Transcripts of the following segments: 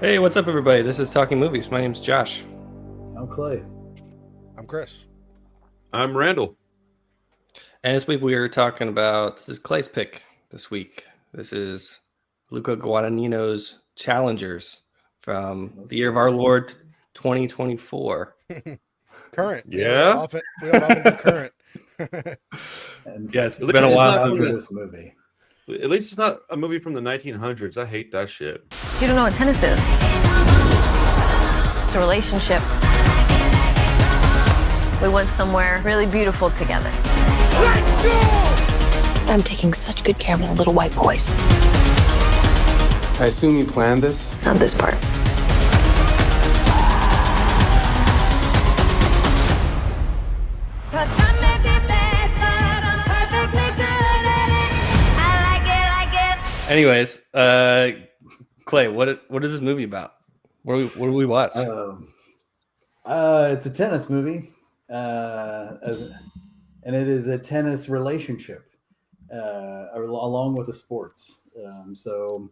Hey, what's up, everybody? This is Talking Movies. My name's Josh. I'm Clay. I'm Chris. I'm Randall. And this week we are talking about, this is Clay's pick this week. This is Luca Guadagnino's Challengers from the year of our Lord 2024. Current. Yeah. We don't often do current. And Yeah, it's At been a least while it's not since from this movie. At least it's not a movie from the 1900s. I hate that shit. You don't know what tennis is. It's a relationship. We went somewhere really beautiful together. I'm taking such good care of my little white boys. I assume you planned this? Not this part. Anyways, Clay, what is this movie about? What do we watch? It's a tennis movie, and it is a tennis relationship, along with the sports. So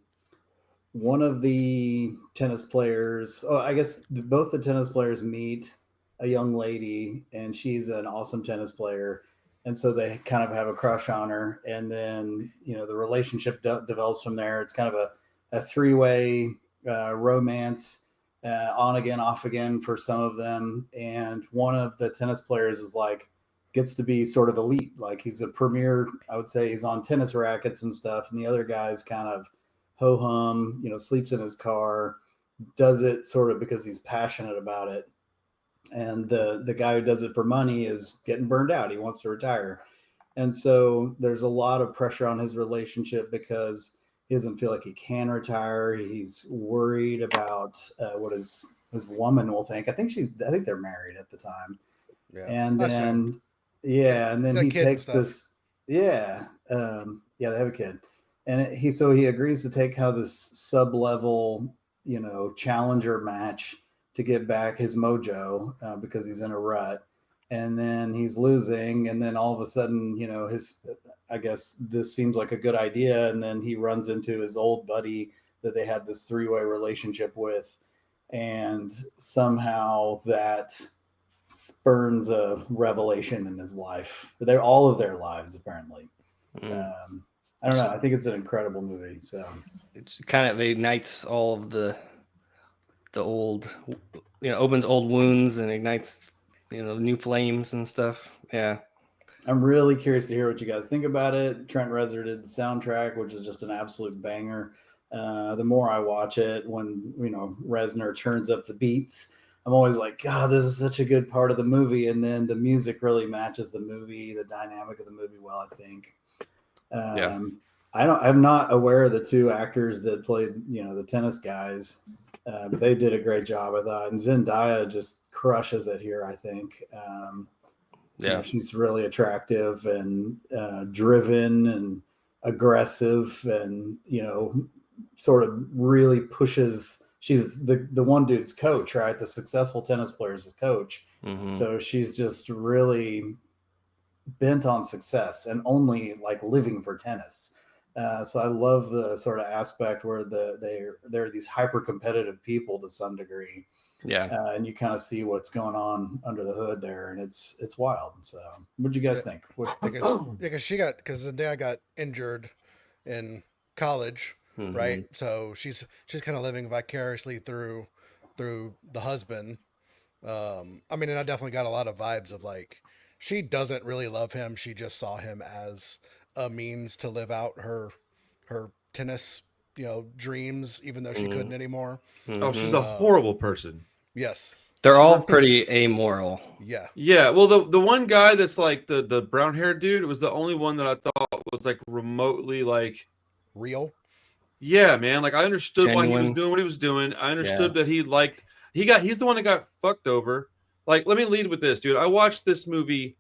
one of the tennis players, I guess both the tennis players meet a young lady, and she's an awesome tennis player. And so they kind of have a crush on her. And then, the relationship develops from there. It's kind of a three-way romance, on again, off again for some of them. And one of the tennis players gets to be sort of elite. Like he's a premier, I would say he's on tennis rackets and stuff. And the other guy's kind of ho-hum, sleeps in his car, does it sort of because he's passionate about it. And the guy who does it for money is getting burned out. He wants to retire. And so there's a lot of pressure on his relationship because he doesn't feel like he can retire. He's worried about what his woman will think. I think they're married at the time. Yeah. And then, and then he takes this. Yeah. They have a kid. And he agrees to take kind of this sub-level, challenger match to get back his mojo because he's in a rut, and then he's losing, and then all of a sudden, I guess this seems like a good idea, and then he runs into his old buddy that they had this three-way relationship with, and somehow that spurns a revelation in his life. They're all of their lives apparently. I don't know. I think it's an incredible movie. So It kind of ignites all of the old, opens old wounds and ignites, new flames and stuff. Yeah. I'm really curious to hear what you guys think about it. Trent Reznor did the soundtrack, which is just an absolute banger. The more I watch it, when, Reznor turns up the beats, I'm always like, God, this is such a good part of the movie. And then the music really matches the movie, the dynamic of the movie well, I think. I'm not aware of the two actors that played, the tennis guys. But they did a great job, I thought. And Zendaya just crushes it here, I think. She's really attractive and driven and aggressive and, sort of really pushes. She's the one dude's coach, right? The successful tennis player's coach. Mm-hmm. So she's just really bent on success and only living for tennis. So I love the sort of aspect where they're these hyper competitive people to some degree. Yeah. And you kind of see what's going on under the hood there, and it's wild. So what'd you guys think? Because Zendaya got injured in college, Mm-hmm. right? So she's kind of living vicariously through the husband. And I definitely got a lot of vibes of she doesn't really love him. She just saw him as a means to live out her tennis, dreams, even though she couldn't anymore. Mm-hmm. Oh, she's a horrible person. Yes. They're all pretty amoral. Yeah. Yeah. Well, the one guy that's the brown haired dude was the only one that I thought was remotely Real. Yeah, man. I understood why he was Genuine. doing what he was doing. I understood that he's the one that got fucked over. Let me lead with this, dude. I watched this movie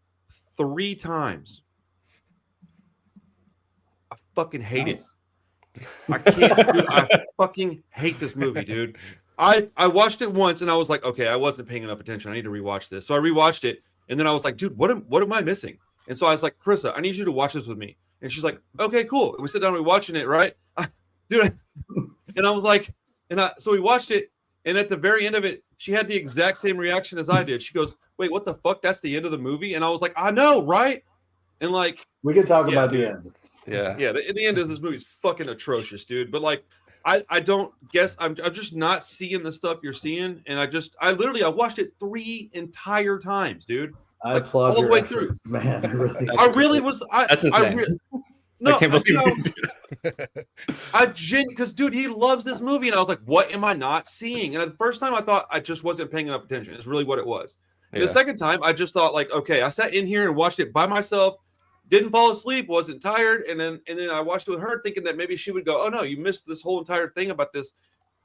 3 times. I fucking hate it. I can't, dude. I fucking hate this movie, dude. I watched it once and I was like, okay, I wasn't paying enough attention. I need to rewatch this. So I rewatched it, and then I was like, dude, what am I missing? And so I was like, Carissa, I need you to watch this with me. And she's like, okay, cool. And we sit down and we're watching it, right? Dude, and I was like, So we watched it, and at the very end of it, she had the exact same reaction as I did. She goes, "Wait, what the fuck? That's the end of the movie?" And I was like, "I know, right?" And like, We can talk yeah, about dude. the end. Yeah. The end of this movie is fucking atrocious, dude. But like, I don't guess I'm just not seeing the stuff you're seeing, and I watched it 3 entire times, dude. I Like applaud all the your way through. efforts, man. I really. I really was. That's insane. No, I can't believe dude, you. because dude, he loves this movie, and I was like, what am I not seeing? And the first time I thought I just wasn't paying enough attention. It's really what it was. And the second time, I just thought like, okay, I sat in here and watched it by myself, didn't fall asleep, wasn't tired, and then I watched it with her, thinking that maybe she would go, oh no, you missed this whole entire thing about this.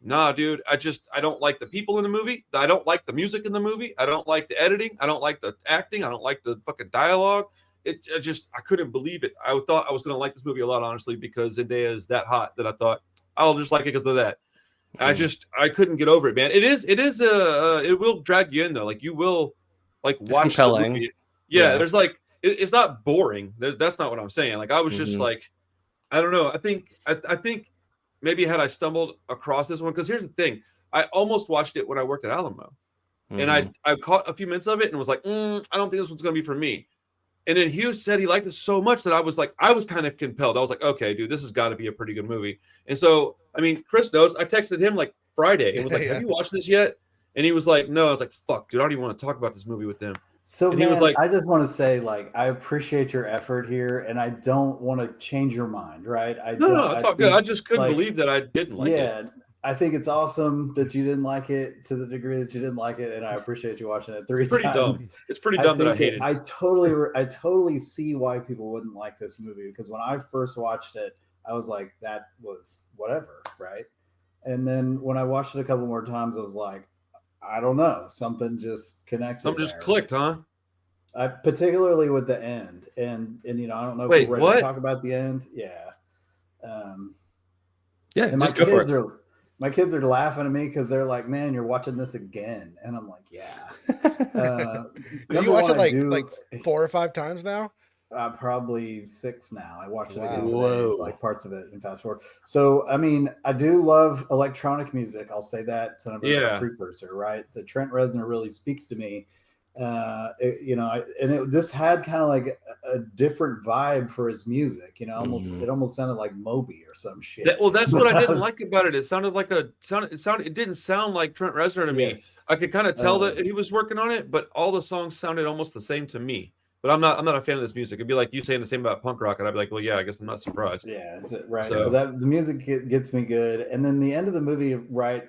Nah, dude, I don't like the people in the movie. I don't like the music in the movie. I don't like the editing. I don't like the acting. I don't like the fucking dialogue. I couldn't believe it. I thought I was going to like this movie a lot, honestly, because Zendaya is that hot that I thought I'll just like it because of that. I couldn't get over it, man. It will drag you in though. Like you will like watch the movie. Yeah, there's like it's not boring. That's not what I'm saying. Like I was just like, I don't know. I think maybe had I stumbled across this one, because here's the thing, I almost watched it when I worked at Alamo, and I caught a few minutes of it and was like, I don't think this one's going to be for me. And then Hugh said he liked it so much that I was kind of compelled. I was like, okay, dude, this has got to be a pretty good movie. And so, I mean, Chris knows, I texted him like Friday and was like, have you watched this yet? And he was like, no. I was like, fuck, dude, I don't even want to talk about this movie with them. So, and man, he was like, I just want to say, like, I appreciate your effort here, and I don't want to change your mind, right? No, it's all good. I just couldn't believe that I didn't like it. Yeah, I think it's awesome that you didn't like it to the degree that you didn't like it, and I appreciate you watching it 3 It's pretty times. dumb. It's pretty dumb that I hated it. I totally see why people wouldn't like this movie, because when I first watched it, I was like, that was whatever, right? And then when I watched it a couple more times, I was like, I don't know, something just connected. Something just clicked, huh? Particularly with the end, and I don't know if Wait, we're ready to talk about the end. Yeah. And just go for it. My kids are laughing at me because they're like, "Man, you're watching this again," and I'm like, "Yeah." You watch it like 4 or 5 times now? Probably 6 now. I watched it again today, like parts of it and fast forward. So, I mean, I do love electronic music. I'll say that. It's a precursor, right? So Trent Reznor really speaks to me. This had kind of like a different vibe for his music. It almost sounded like Moby or some shit. That's what I didn't like about it. It sounded like it didn't sound like Trent Reznor to me. I could kind of tell that he was working on it, but all the songs sounded almost the same to me. But I'm not a fan of this music. It'd be like you saying the same about punk rock, and I'd be like, well, yeah, I guess I'm not surprised. Yeah, right. So that the music gets me good, and then the end of the movie, right?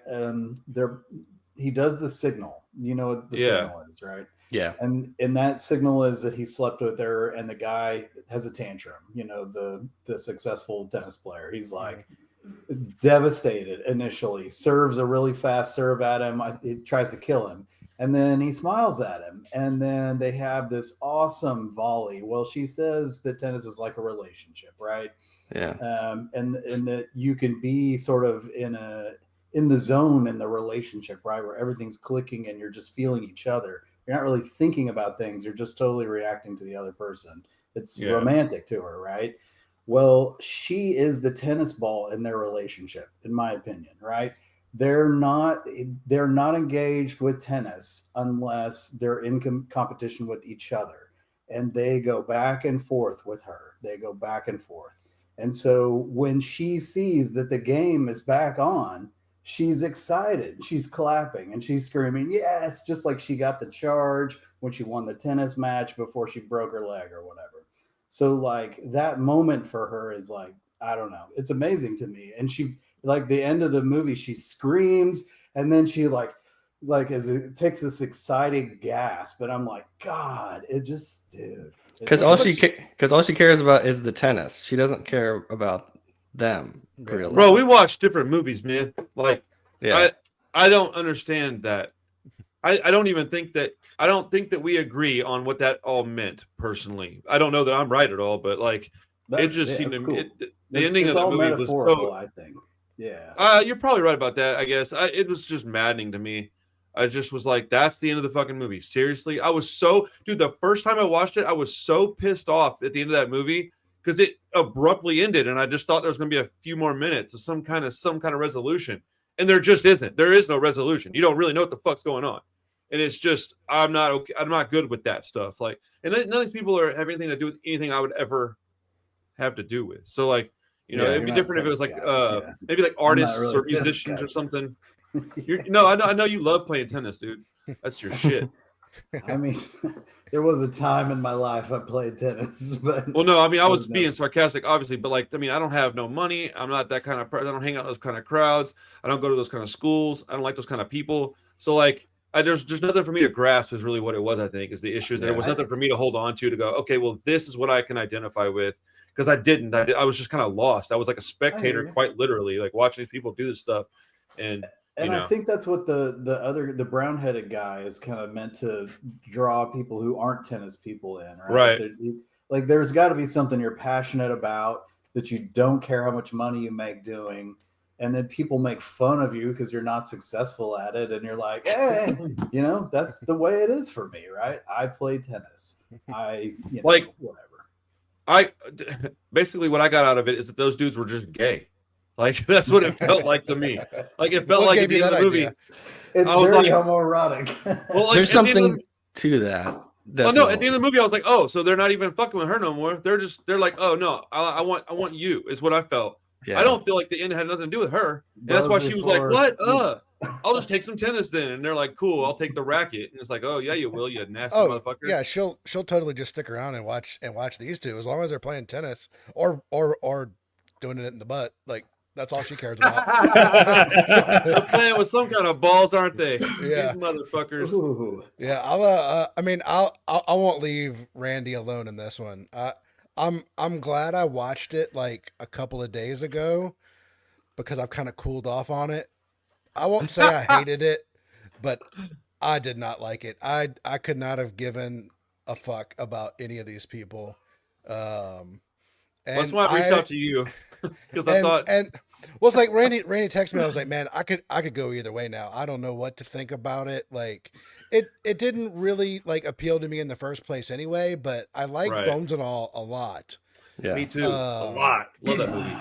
He does the signal. You know what the signal is, right? Yeah. And that signal is that he slept with her, and the guy has a tantrum. The successful tennis player. He's like devastated initially, serves a really fast serve at him. It tries to kill him. And then he smiles at him, and then they have this awesome volley. Well, she says that tennis is like a relationship, right? Yeah. And that you can be sort of in the zone in the relationship, right, where everything's clicking and you're just feeling each other. You're not really thinking about things. You're just totally reacting to the other person. It's romantic to her, right? Well, she is the tennis ball in their relationship, in my opinion, right? They're not engaged with tennis unless they're in competition with each other, and they go back and forth with her. They go back and forth. And so when she sees that the game is back on, she's excited. She's clapping and she's screaming, yes, just like she got the charge when she won the tennis match before she broke her leg or whatever. So like that moment for her is like, I don't know. It's amazing to me. And she, like the end of the movie, she screams, and then she like as it takes this exciting gasp, and I'm like, God, it just, dude. Because all she cares about is the tennis. She doesn't care about them, really. Bro, we watch different movies, man. Like, yeah, I don't understand that. I don't think that we agree on what that all meant personally. I don't know that I'm right at all, but like it just seemed to me the ending of the movie was so, I think. Yeah. You're probably right about that, I guess. It was just maddening to me. I just was like, that's the end of the fucking movie. Seriously? I was so, dude, the first time I watched it, I was so pissed off at the end of that movie because it abruptly ended, and I just thought there was going to be a few more minutes of some kind of resolution. and there just isn't. There is no resolution. You don't really know what the fuck's going on, and it's just I'm not okay. I'm not good with that stuff. Like, and none of these people have anything to do with anything I would ever have to do with. So like, Yeah, it'd be you're not a different if it was like tennis guy. Yeah. maybe like I'm not artists really or a tennis musicians guy. or something. No, I know you love playing tennis, dude. That's your shit. I mean, there was a time in my life I played tennis, but Well, no, I mean I was never- being sarcastic, obviously, but like, I mean, I don't have no money. I'm not that kind of. I don't hang out in those kind of crowds. I don't go to those kind of schools. I don't like those kind of people. So like, there's nothing for me to grasp. Is really what it was. I think is the issue. Is that there was nothing for me to hold on to go. Okay, well, this is what I can identify with, because I didn't. I was just kind of lost. I was like a spectator, quite literally, like watching these people do this stuff, and. And I think that's what the brown-headed guy is kind of meant to draw people who aren't tennis people in, right? Like there's got to be something you're passionate about that you don't care how much money you make doing, and then people make fun of you because you're not successful at it, and you're like, hey, that's the way it is for me, right? I play tennis. Whatever. Basically what I got out of it is that those dudes were just gay. Like that's what it felt like to me. Like it felt like at the end of the movie. It's very homoerotic. Well, like, there's something to that. Definitely. Well, no, at the end of the movie, I was like, oh, so they're not even fucking with her no more. They're like, oh no, I want you, is what I felt. Yeah. I don't feel like the end had nothing to do with her. And that's why she was like, what? I'll just take some tennis then. And they're like, cool, I'll take the racket. And it's like, oh yeah, you will, you nasty motherfucker. Yeah, she'll totally just stick around and watch these two as long as they're playing tennis or doing it in the butt. Like that's all she cares about. They're playing with some kind of balls, aren't they? Yeah, these motherfuckers. Ooh. Yeah, I won't leave Randy alone in this one. I'm glad I watched it like a couple of days ago because I've kind of cooled off on it. I won't say I hated it, but I did not like it. I could not have given a fuck about any of these people. And that's why I reached out to you because I thought. Well, it's like Randy texted me. I was like, man, I could go either way now. I don't know what to think about it. Like, it didn't really like appeal to me in the first place anyway. But I like Bones and All a lot. Yeah, me too. A lot. Love that movie.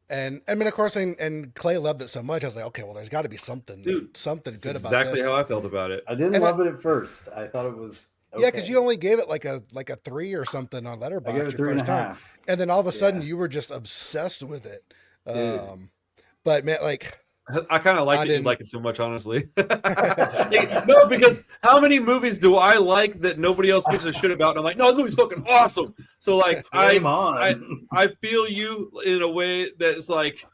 And I mean, of course, and Clay loved it so much. I was like, okay, well, there's got to be something good about this. Exactly how I felt about it. I didn't love it at first. I thought it was. Okay. Yeah, because you only gave it like a 3 or something on Letterboxd. I gave it 3.5. And then all of a sudden you were just obsessed with it. But man, like I kind of liked it. Didn't like it so much, honestly. No, because how many movies do I like that nobody else gives a shit about? And I'm like, no, this movie's fucking awesome. So like, I feel you in a way that's like,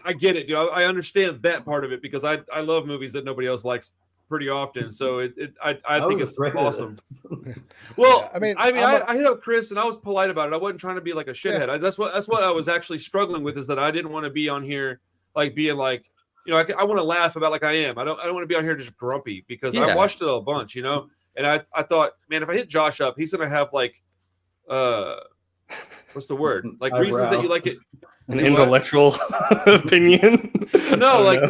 I get it, dude. I understand that part of it because I love movies that nobody else likes pretty often. So I think it's awesome. Well, yeah, I hit up Chris and I was polite about it. I wasn't trying to be like a shithead. Yeah. That's what I was actually struggling with, is that I didn't want to be on here like being like, I want to laugh about like I am. I don't want to be on here just grumpy because I watched it a bunch, and I thought, man, if I hit Josh up, he's gonna have like what's the word? Like reasons that you like it. An intellectual opinion. No, like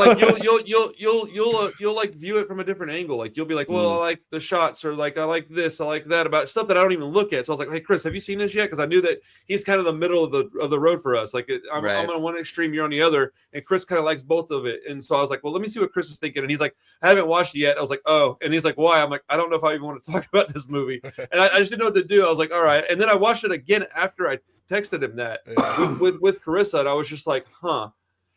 you'll like view it from a different angle. Like you'll be like, well, I like the shots, or like I like this, I like that, about stuff that I don't even look at. So I was like, hey, Chris, have you seen this yet? Because I knew that he's kind of the middle of the road for us. Like I'm on one extreme, you're on the other, and Chris kind of likes both of it. And so I was like, well, let me see what Chris is thinking. And he's like, I haven't watched it yet. I was like, oh, and he's like, why? I'm like, I don't know if I even want to talk about this movie. And I just didn't know what to do. I was like, all right. And then I watched it again after I texted him that with Carissa, and I was just like, huh.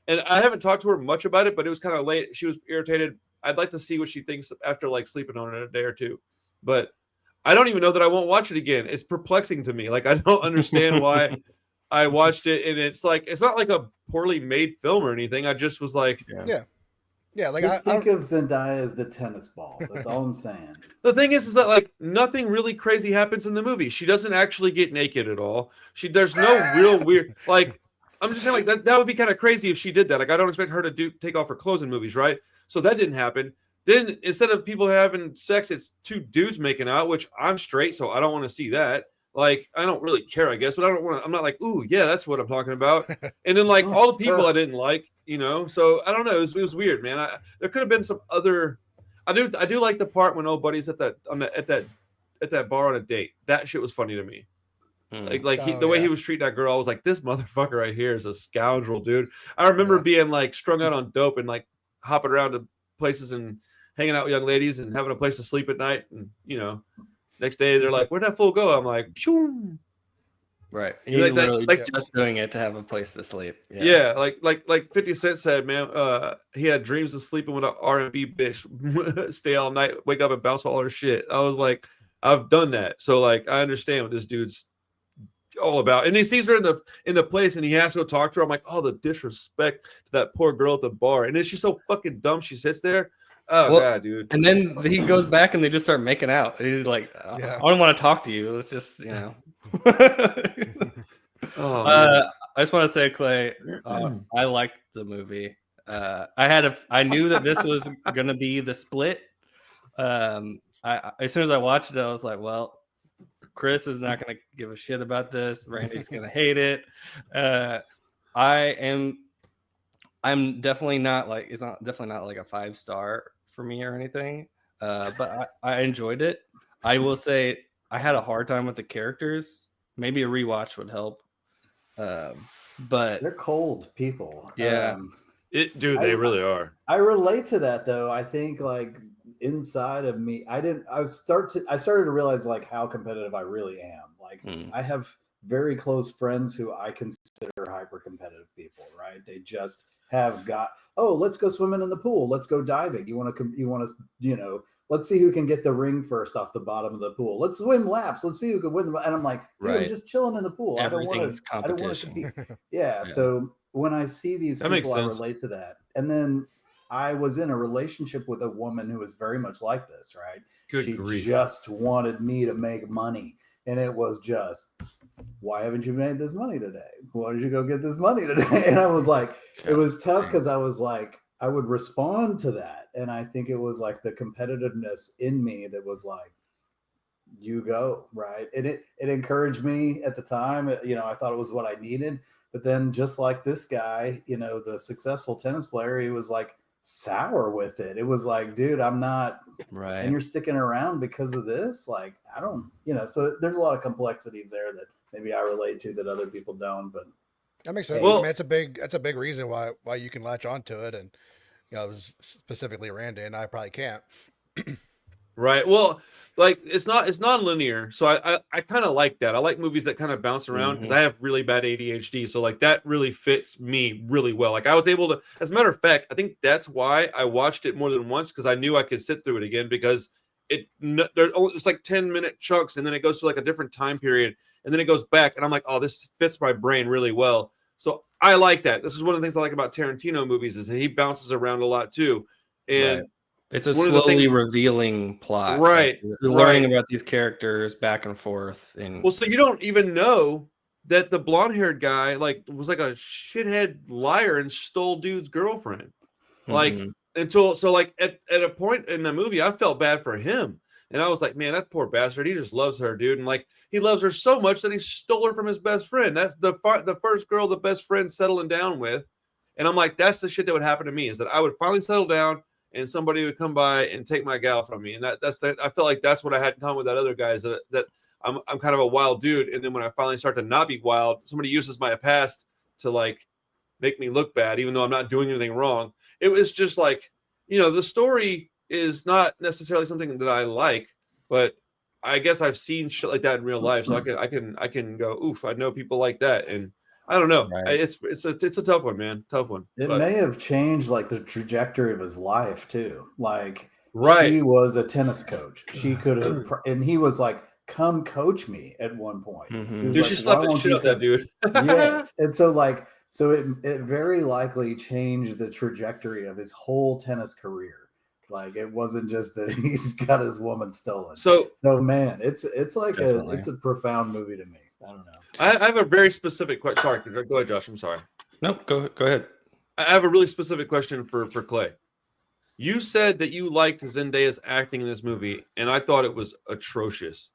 And I haven't talked to her much about it, but it was kind of late. She was irritated. I'd like to see what she thinks after like sleeping on it a day or two, but I don't even know that I won't watch it again. It's perplexing to me. Like I don't understand why I watched it, and it's like it's not like a poorly made film or anything. I just was like, yeah. Like just think of Zendaya as the tennis ball. That's all I'm saying. The thing is that like nothing really crazy happens in the movie. She doesn't actually get naked at all. There's no real weird, like, I'm just saying, like that would be kind of crazy if she did that. Like I don't expect her to take off her clothes in movies, right? So that didn't happen. Then instead of people having sex, it's two dudes making out, which I'm straight, so I don't want to see that. Like I don't really care, I guess, but I'm not like, ooh, yeah, that's what I'm talking about. And then like all the people I didn't like, so I don't know. It was weird, man. There could have been some other. I do like the part when old buddy's at that bar on a date. That shit was funny to me. The way he was treating that girl, I was like, this motherfucker right here is a scoundrel, dude. I remember being like strung out on dope and like hopping around to places and hanging out with young ladies and having a place to sleep at night. And next day they're like, where'd that fool go? I'm like, phew. Right. He's literally just doing it to have a place to sleep. Yeah, like 50 Cent said, man, he had dreams of sleeping with an R&B bitch, stay all night, wake up and bounce all her shit. I was like, I've done that. So like I understand what this dude's all about. And he sees her in the place and he has to go talk to her. I'm like, oh, the disrespect to that poor girl at the bar. And then she's so fucking dumb. She sits there. Oh God, dude. And then he goes back and they just start making out. He's like, I don't want to talk to you. Let's just, I just want to say, Clay, I liked the movie. I knew that this was gonna be the split. As soon as I watched it, I was like, well, Chris is not gonna give a shit about this. Randy's gonna hate it. I'm definitely not like, it's not definitely not like a 5-star for me or anything. But I enjoyed it. I will say I had a hard time with the characters. Maybe a rewatch would help. But they're cold people. Yeah. They really are. I relate to that though. I think like inside of me, I started to realize like how competitive I really am. Like I have very close friends who I consider hyper competitive people, right? They just have got, oh, let's go swimming in the pool. Let's go diving. You want to, let's see who can get the ring first off the bottom of the pool. Let's swim laps. Let's see who can win. And I'm like, dude, I'm just chilling in the pool. Everything's competition. I don't want to compete. Yeah. So when I see these people, I relate to that. And then I was in a relationship with a woman who was very much like this, right? She just wanted me to make money. And it was just, why haven't you made this money today? Why did you go get this money today? And I was like, it was tough because I was like, I would respond to that. And I think it was like the competitiveness in me that was like, you go, right? And it encouraged me at the time. I thought it was what I needed. But then just like this guy, the successful tennis player, he was like sour with it. It was like, dude, I'm not right. And you're sticking around because of this. Like, I don't, so there's a lot of complexities there that maybe I relate to that other people don't, but that makes sense. Well, I mean, that's a big reason why you can latch onto it. And, specifically Randy and I probably can't. Right. Well, like it's non-linear. So I kind of like that. I like movies that kind of bounce around because I have really bad ADHD. So like that really fits me really well. Like I was able to, as a matter of fact, I think that's why I watched it more than once because I knew I could sit through it again because it's like 10-minute chunks and then it goes to like a different time period and then it goes back and I'm like, oh, this fits my brain really well. So I like that. This is one of the things I like about Tarantino movies is that he bounces around a lot too. And it's a slowly revealing plot. Right. Like you're learning about these characters back and forth. So you don't even know that the blonde-haired guy was like a shithead liar and stole dude's girlfriend. Like until at a point in the movie, I felt bad for him. And I was like, man, that poor bastard. He just loves her, dude. And like he loves her so much that he stole her from his best friend. That's the first girl the best friend's settling down with. And I'm like, that's the shit that would happen to me is that I would finally settle down and somebody would come by and take my gal from me. And I felt like that's what I had in common with that other guy is that I'm kind of a wild dude. And then when I finally start to not be wild, somebody uses my past to like make me look bad, even though I'm not doing anything wrong. It was just like, the story is not necessarily something that I like, but I guess I've seen shit like that in real life. So I can go, oof, I know people like that. And I don't know. Right. It's a tough one, man. Tough one. It may have changed like the trajectory of his life too. Like she was a tennis coach. She could have, and he was like, come coach me at one point. Dude, she slapped the shit out that dude. Yes. And so it very likely changed the trajectory of his whole tennis career. Like it wasn't just that he's got his woman stolen. So man, it's like it's a profound movie to me. I don't know. I have a very specific question. Sorry, go ahead, Josh. I'm sorry. No, go ahead. I have a really specific question for Clay. You said that you liked Zendaya's acting in this movie, and I thought it was atrocious.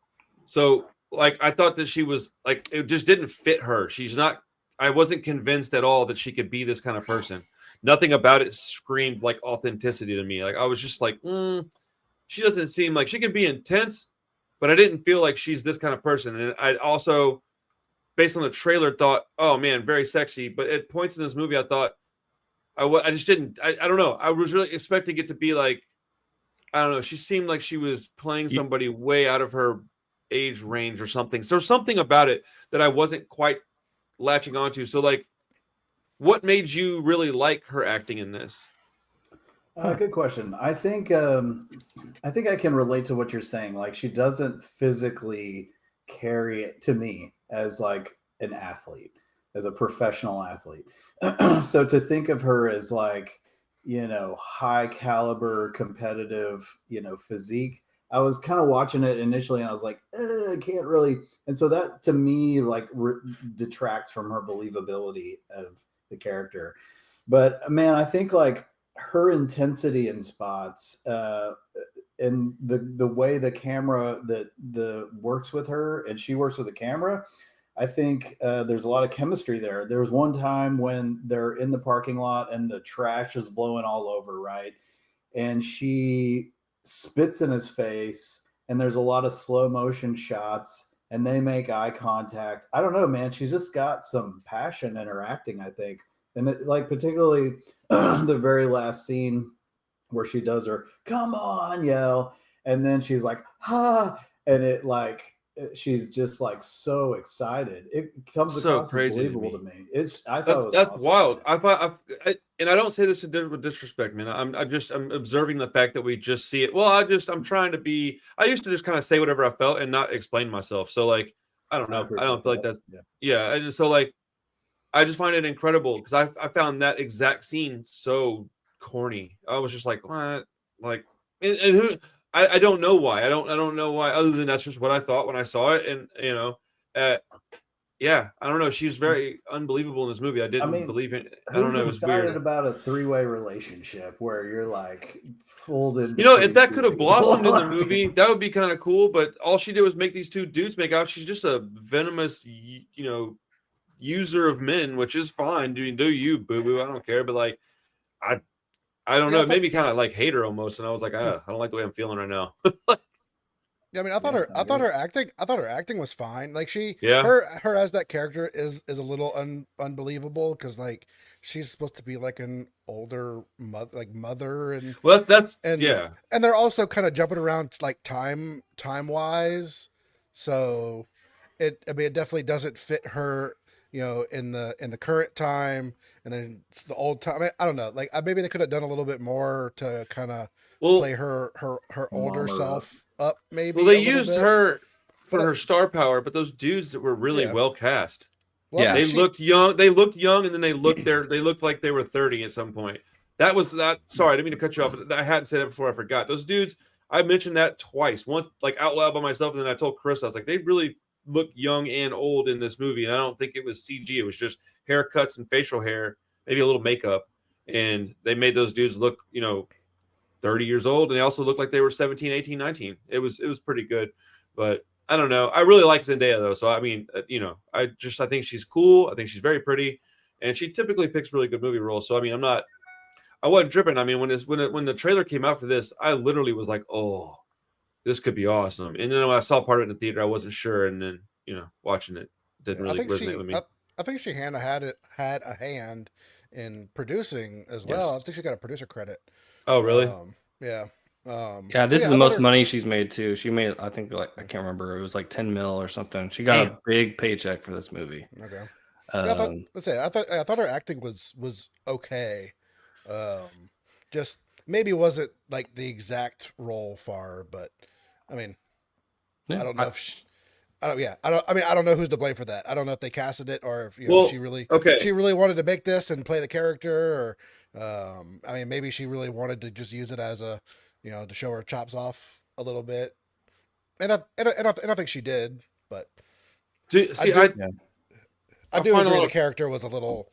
So, like, I thought that she was like, it just didn't fit her. She's not. I wasn't convinced at all that she could be this kind of person. Nothing about it screamed like authenticity to me. Like I was just like, she doesn't seem like she could be intense, but I didn't feel like she's this kind of person. And I also based on the trailer, thought, oh man, very sexy. But at points in this movie, I thought I just didn't. I don't know. I was really expecting it to be like, I don't know. She seemed like she was playing You- somebody way out of her age range or something. So there's something about it that I wasn't quite latching onto. So like, what made you really like her acting in this? Good question. I think I can relate to what you're saying. Like she doesn't physically carry it to me as like an athlete, as a professional athlete. So to think of her as like, high caliber competitive, physique. I was kind of watching it initially and I was like, I can't really. And so that to me like detracts from her believability of the character. But man, I think like her intensity in spots and the way the camera that the works with her and she works with the camera, I think there's a lot of chemistry there. There was one time when they're in the parking lot and the trash is blowing all over, right? And she spits in his face and there's a lot of slow motion shots and they make eye contact. I don't know, man. She's just got some passion in her acting, I think. And like particularly the very last scene where she does her "come on" yell, and then she's like "ha," and it like she's just like so excited. It comes So across as crazy to believable me. to me. I thought it was That's awesome. wild. And I don't say this with disrespect, man. I'm observing the fact that we just see it. Well, I'm trying to be. I used to just kind of say whatever I felt and not explain myself. So like, I don't I know. I don't appreciate feel like that. that's Yeah. yeah. And so like, I just find it incredible because I found that exact scene so corny. I was just like, what? Like, and who? I don't know why. I don't know why. Other than that's just what I thought when I saw it, and uh, yeah, I don't know. She's very unbelievable in this movie. I didn't mean, believe it. I don't who's know. It was excited weird. about a three-way relationship where you're like pulled in You know, if between that two could have people? blossomed in the movie, that would be kind of cool. But all she did was make these two dudes make out. She's just a venomous, user of men, which is fine. Do you, boo boo? I don't care. But like, I, I don't Yeah, know. I It thought, made me kind of like hate her almost, and I was like, I don't like the way I'm feeling right now. yeah, I mean, I thought Yeah, her, I agree. I thought her acting was fine. Like Yeah. her as that character is a little unbelievable because like she's supposed to be like an older mother and Well, that's and yeah. and they're also kind of jumping around like time wise, so I mean it definitely doesn't fit her, in the current time, and then it's the old time. I don't know, like maybe they could have done a little bit more to kind of Well, play her older Warm her up. self up well, maybe they a little used bit, her for but her star power, but those dudes that were really yeah, well cast. well I Yeah. think They she looked young. They looked young, and then they looked like they were 30 at some point. That was that. Sorry, I didn't mean to cut you off. But I hadn't said it before. I forgot. Those dudes. I mentioned that twice. Once, like out loud by myself, and then I told Chris. I was like, they really look young and old in this movie, and I don't think it was CG. It was just haircuts and facial hair, maybe a little makeup, and they made those dudes look, 30 years old, and they also looked like they were 17, 18, 19. It was pretty good, but I don't know. I really like Zendaya though, so I mean, I think she's cool. I think she's very pretty, and she typically picks really good movie roles. So I mean, I wasn't tripping. I mean, when the trailer came out for this, I literally was like, oh, this could be awesome. And then when I saw part of it in the theater, I wasn't sure, and then watching it didn't I really think resonate with me. I think she had a hand in producing as well. I Yes. think she got a producer credit. Oh, really? Yeah. Yeah, So this is yeah, the I thought most her. money she's made too. She made, I think, like I can't remember. It was like 10 mil or something. She got Damn. a big paycheck for this movie. Okay. Yeah, Um, I thought her acting was okay. Um, just maybe wasn't like the exact role for, but I mean, yeah, I don't know if I don't. Yeah, I don't. I mean, I don't know who's to blame for that. I don't know if they casted it or if Well, she okay. really wanted to make this and play the character, or I mean, maybe she really wanted to just use it as a, to show her chops off a little bit. And I think she did, but See, I yeah. do find a agree lot the of- character was a little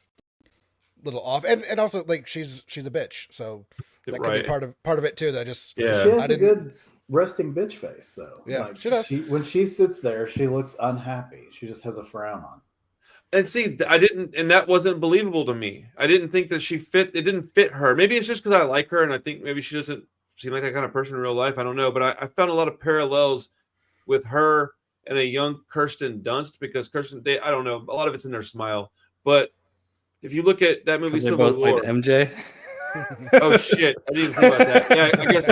off, and also like she's a bitch, so that could be Right. part of it too. That I just Yeah. She I has a didn't. good resting bitch face, though. Yeah, Like she does. when she sits there, she looks unhappy. She just has a frown on. And see, I didn't, and that wasn't believable to me. I didn't think that she fit. It didn't fit her. Maybe it's just because I like her, and I think maybe she doesn't seem like that kind of person in real life. I don't know, but I found a lot of parallels with her and a young Kirsten Dunst, because I don't know, a lot of it's in their smile, but if you look at that movie Because they Civil both played War, MJ. oh shit, I didn't even think about that. Yeah, I guess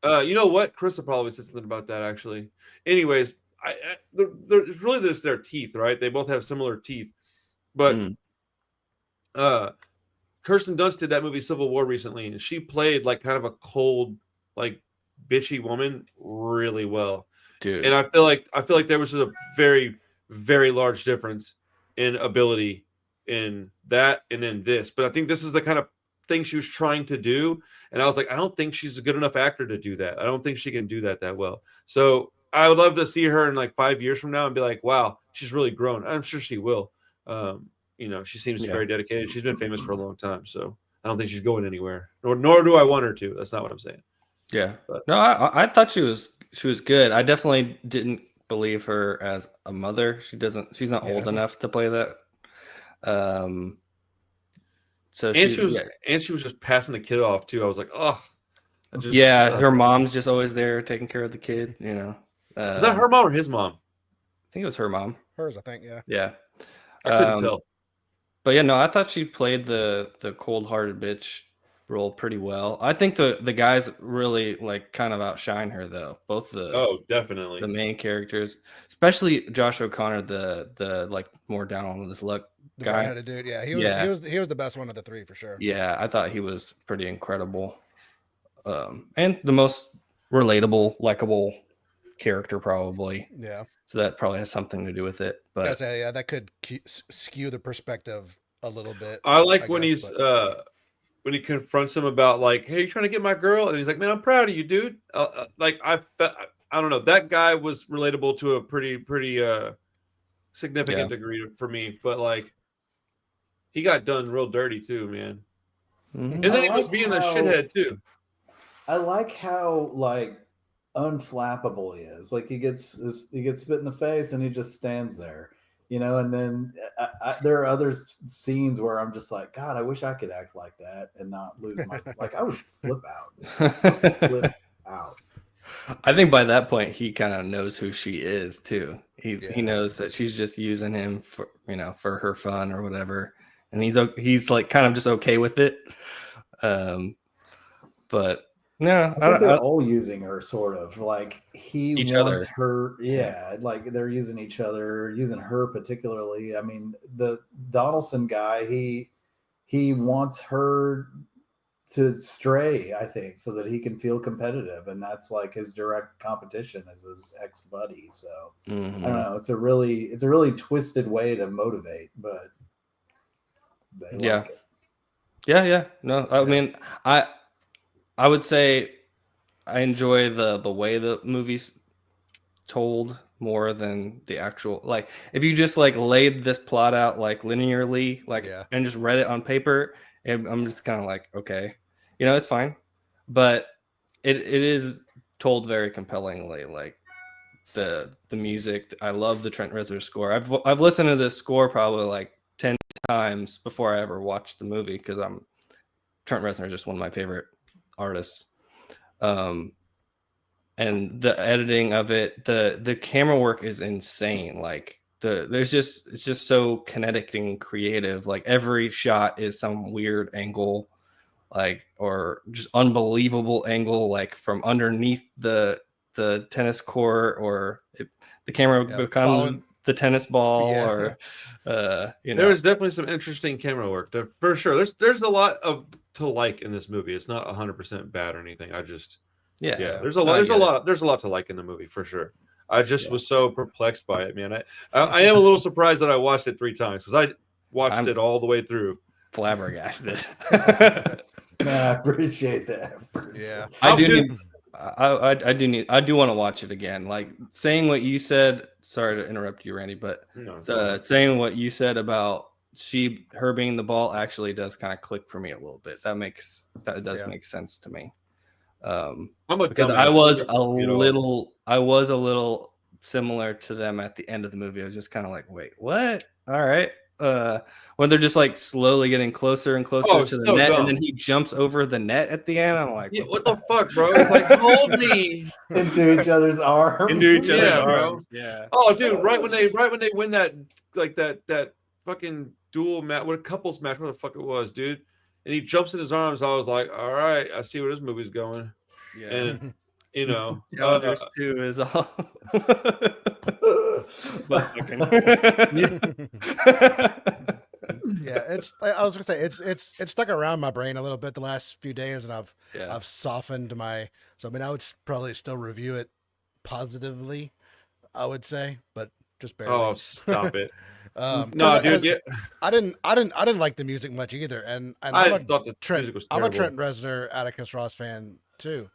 so. You know what? Chris will probably say something about that actually. Anyways, it's really just their teeth, right? They both have similar teeth, but Mm, Kirsten Dunst did that movie Civil War recently, and she played like kind of a cold, like bitchy woman really well. dude. And I feel like there was a very, very large difference in ability in that and in this. But I think this is the kind of thing she was trying to do. And I was like, I don't think she's a good enough actor to do that. I don't think she can do that well. So I would love to see her in like 5 years from now and be like, wow, she's really grown. I'm sure she will. She seems Yeah. very dedicated. She's been famous for a long time. So I don't think she's going anywhere. Nor do I want her to. That's not what I'm saying. Yeah. But- No, I thought she was good. I definitely didn't believe her as a mother. She's not old enough to play that. So and she was just passing the kid off too. I was like, oh, her mom's just always there taking care of the kid, is that her mom or his mom? I think it was her mom. Hers, I think. Yeah. Yeah. I couldn't tell. But yeah, no, I thought she played the cold-hearted bitch role pretty well. I think the guys really like kind of outshine her though. Both Definitely the main characters, especially Josh O'Connor, the like more down on his luck The guy. redheaded dude. Yeah, he was the best one of the three for sure. Yeah, I thought he was pretty incredible, and the most relatable, likable character probably. Yeah. So that probably has something to do with it. But that could skew the perspective a little bit. I like when when he confronts him about like, hey, you trying to get my girl? And he's like, man, I'm proud of you, dude. I don't know. That guy was relatable to a pretty significant degree for me. But like, he got done real dirty too, man. Mm-hmm. And then he was being a shithead too. I like how like unflappable he is. Like he gets spit in the face and he just stands there, and then there are other scenes where I'm just like, God, I wish I could act like that and not lose my like I would flip out. I think by that point he kind of knows who she is too. He knows that she's just using him for for her fun or whatever, and he's like kind of just okay with it. But no, I think they're all using her sort of like he each wants other. her. Yeah, like they're using each other, using her particularly. I mean, the Donaldson guy, he wants her to stray, I think, so that he can feel competitive, and that's like his direct competition as his ex buddy. So I don't know. It's a really twisted way to motivate, but they like it. Yeah. No, I mean, I would say I enjoy the way the movie's told more than the actual, like if you just like laid this plot out like linearly, like and just read it on paper, and I'm just kind of like, okay, it's fine, but it is told very compellingly. Like the music, I love the Trent Reznor score. I've listened to this score probably like 10 times before I ever watched the movie, because Trent Reznor is just one of my favorite artists. And the editing of it, the camera work is insane. Like it's just so kinetic and creative. Like every shot is some weird angle, like, or just unbelievable angle, like from underneath the tennis court, or the camera becomes the tennis ball, or there was definitely some interesting camera work for sure. There's a lot to like in this movie. It's not 100% bad or anything. There's a lot to like in the movie for sure. I just was so perplexed by it, man. I am a little surprised that I watched it 3 times, because I watched it all the way through. Flabbergasted. I appreciate that. Yeah, I do want to watch it again. Like saying what you said. Sorry to interrupt you, Randy, but saying what you said about her being the ball actually does kind of click for me a little bit. That does make sense to me. Because I was a little similar to them at the end of the movie. I was just kind of like, wait, what? All right. when they're just like slowly getting closer and closer Oh, to the so net, dumb. and then he jumps over the net at the end. I'm like, Yeah, what the fuck, bro? It's like, hold me. Into each other's arms. into each other's Yeah, bro. arms. Yeah. Oh, dude, right when they win that that fucking duel match, what a couples match, what the fuck it was, dude. And he jumps in his arms. I was like, all right, I see where this movie's going. Yeah. And you know, Challengers 2 is all. But fucking. Yeah, I was gonna say it's stuck around my brain a little bit the last few days, and I've softened my. So I mean, I would probably still review it positively, I would say, but just barely. oh, stop it. No, dude, yeah. I didn't like the music much either, and I I'm a thought the music was terrible. I'm a Trent Reznor, Atticus Ross fan too.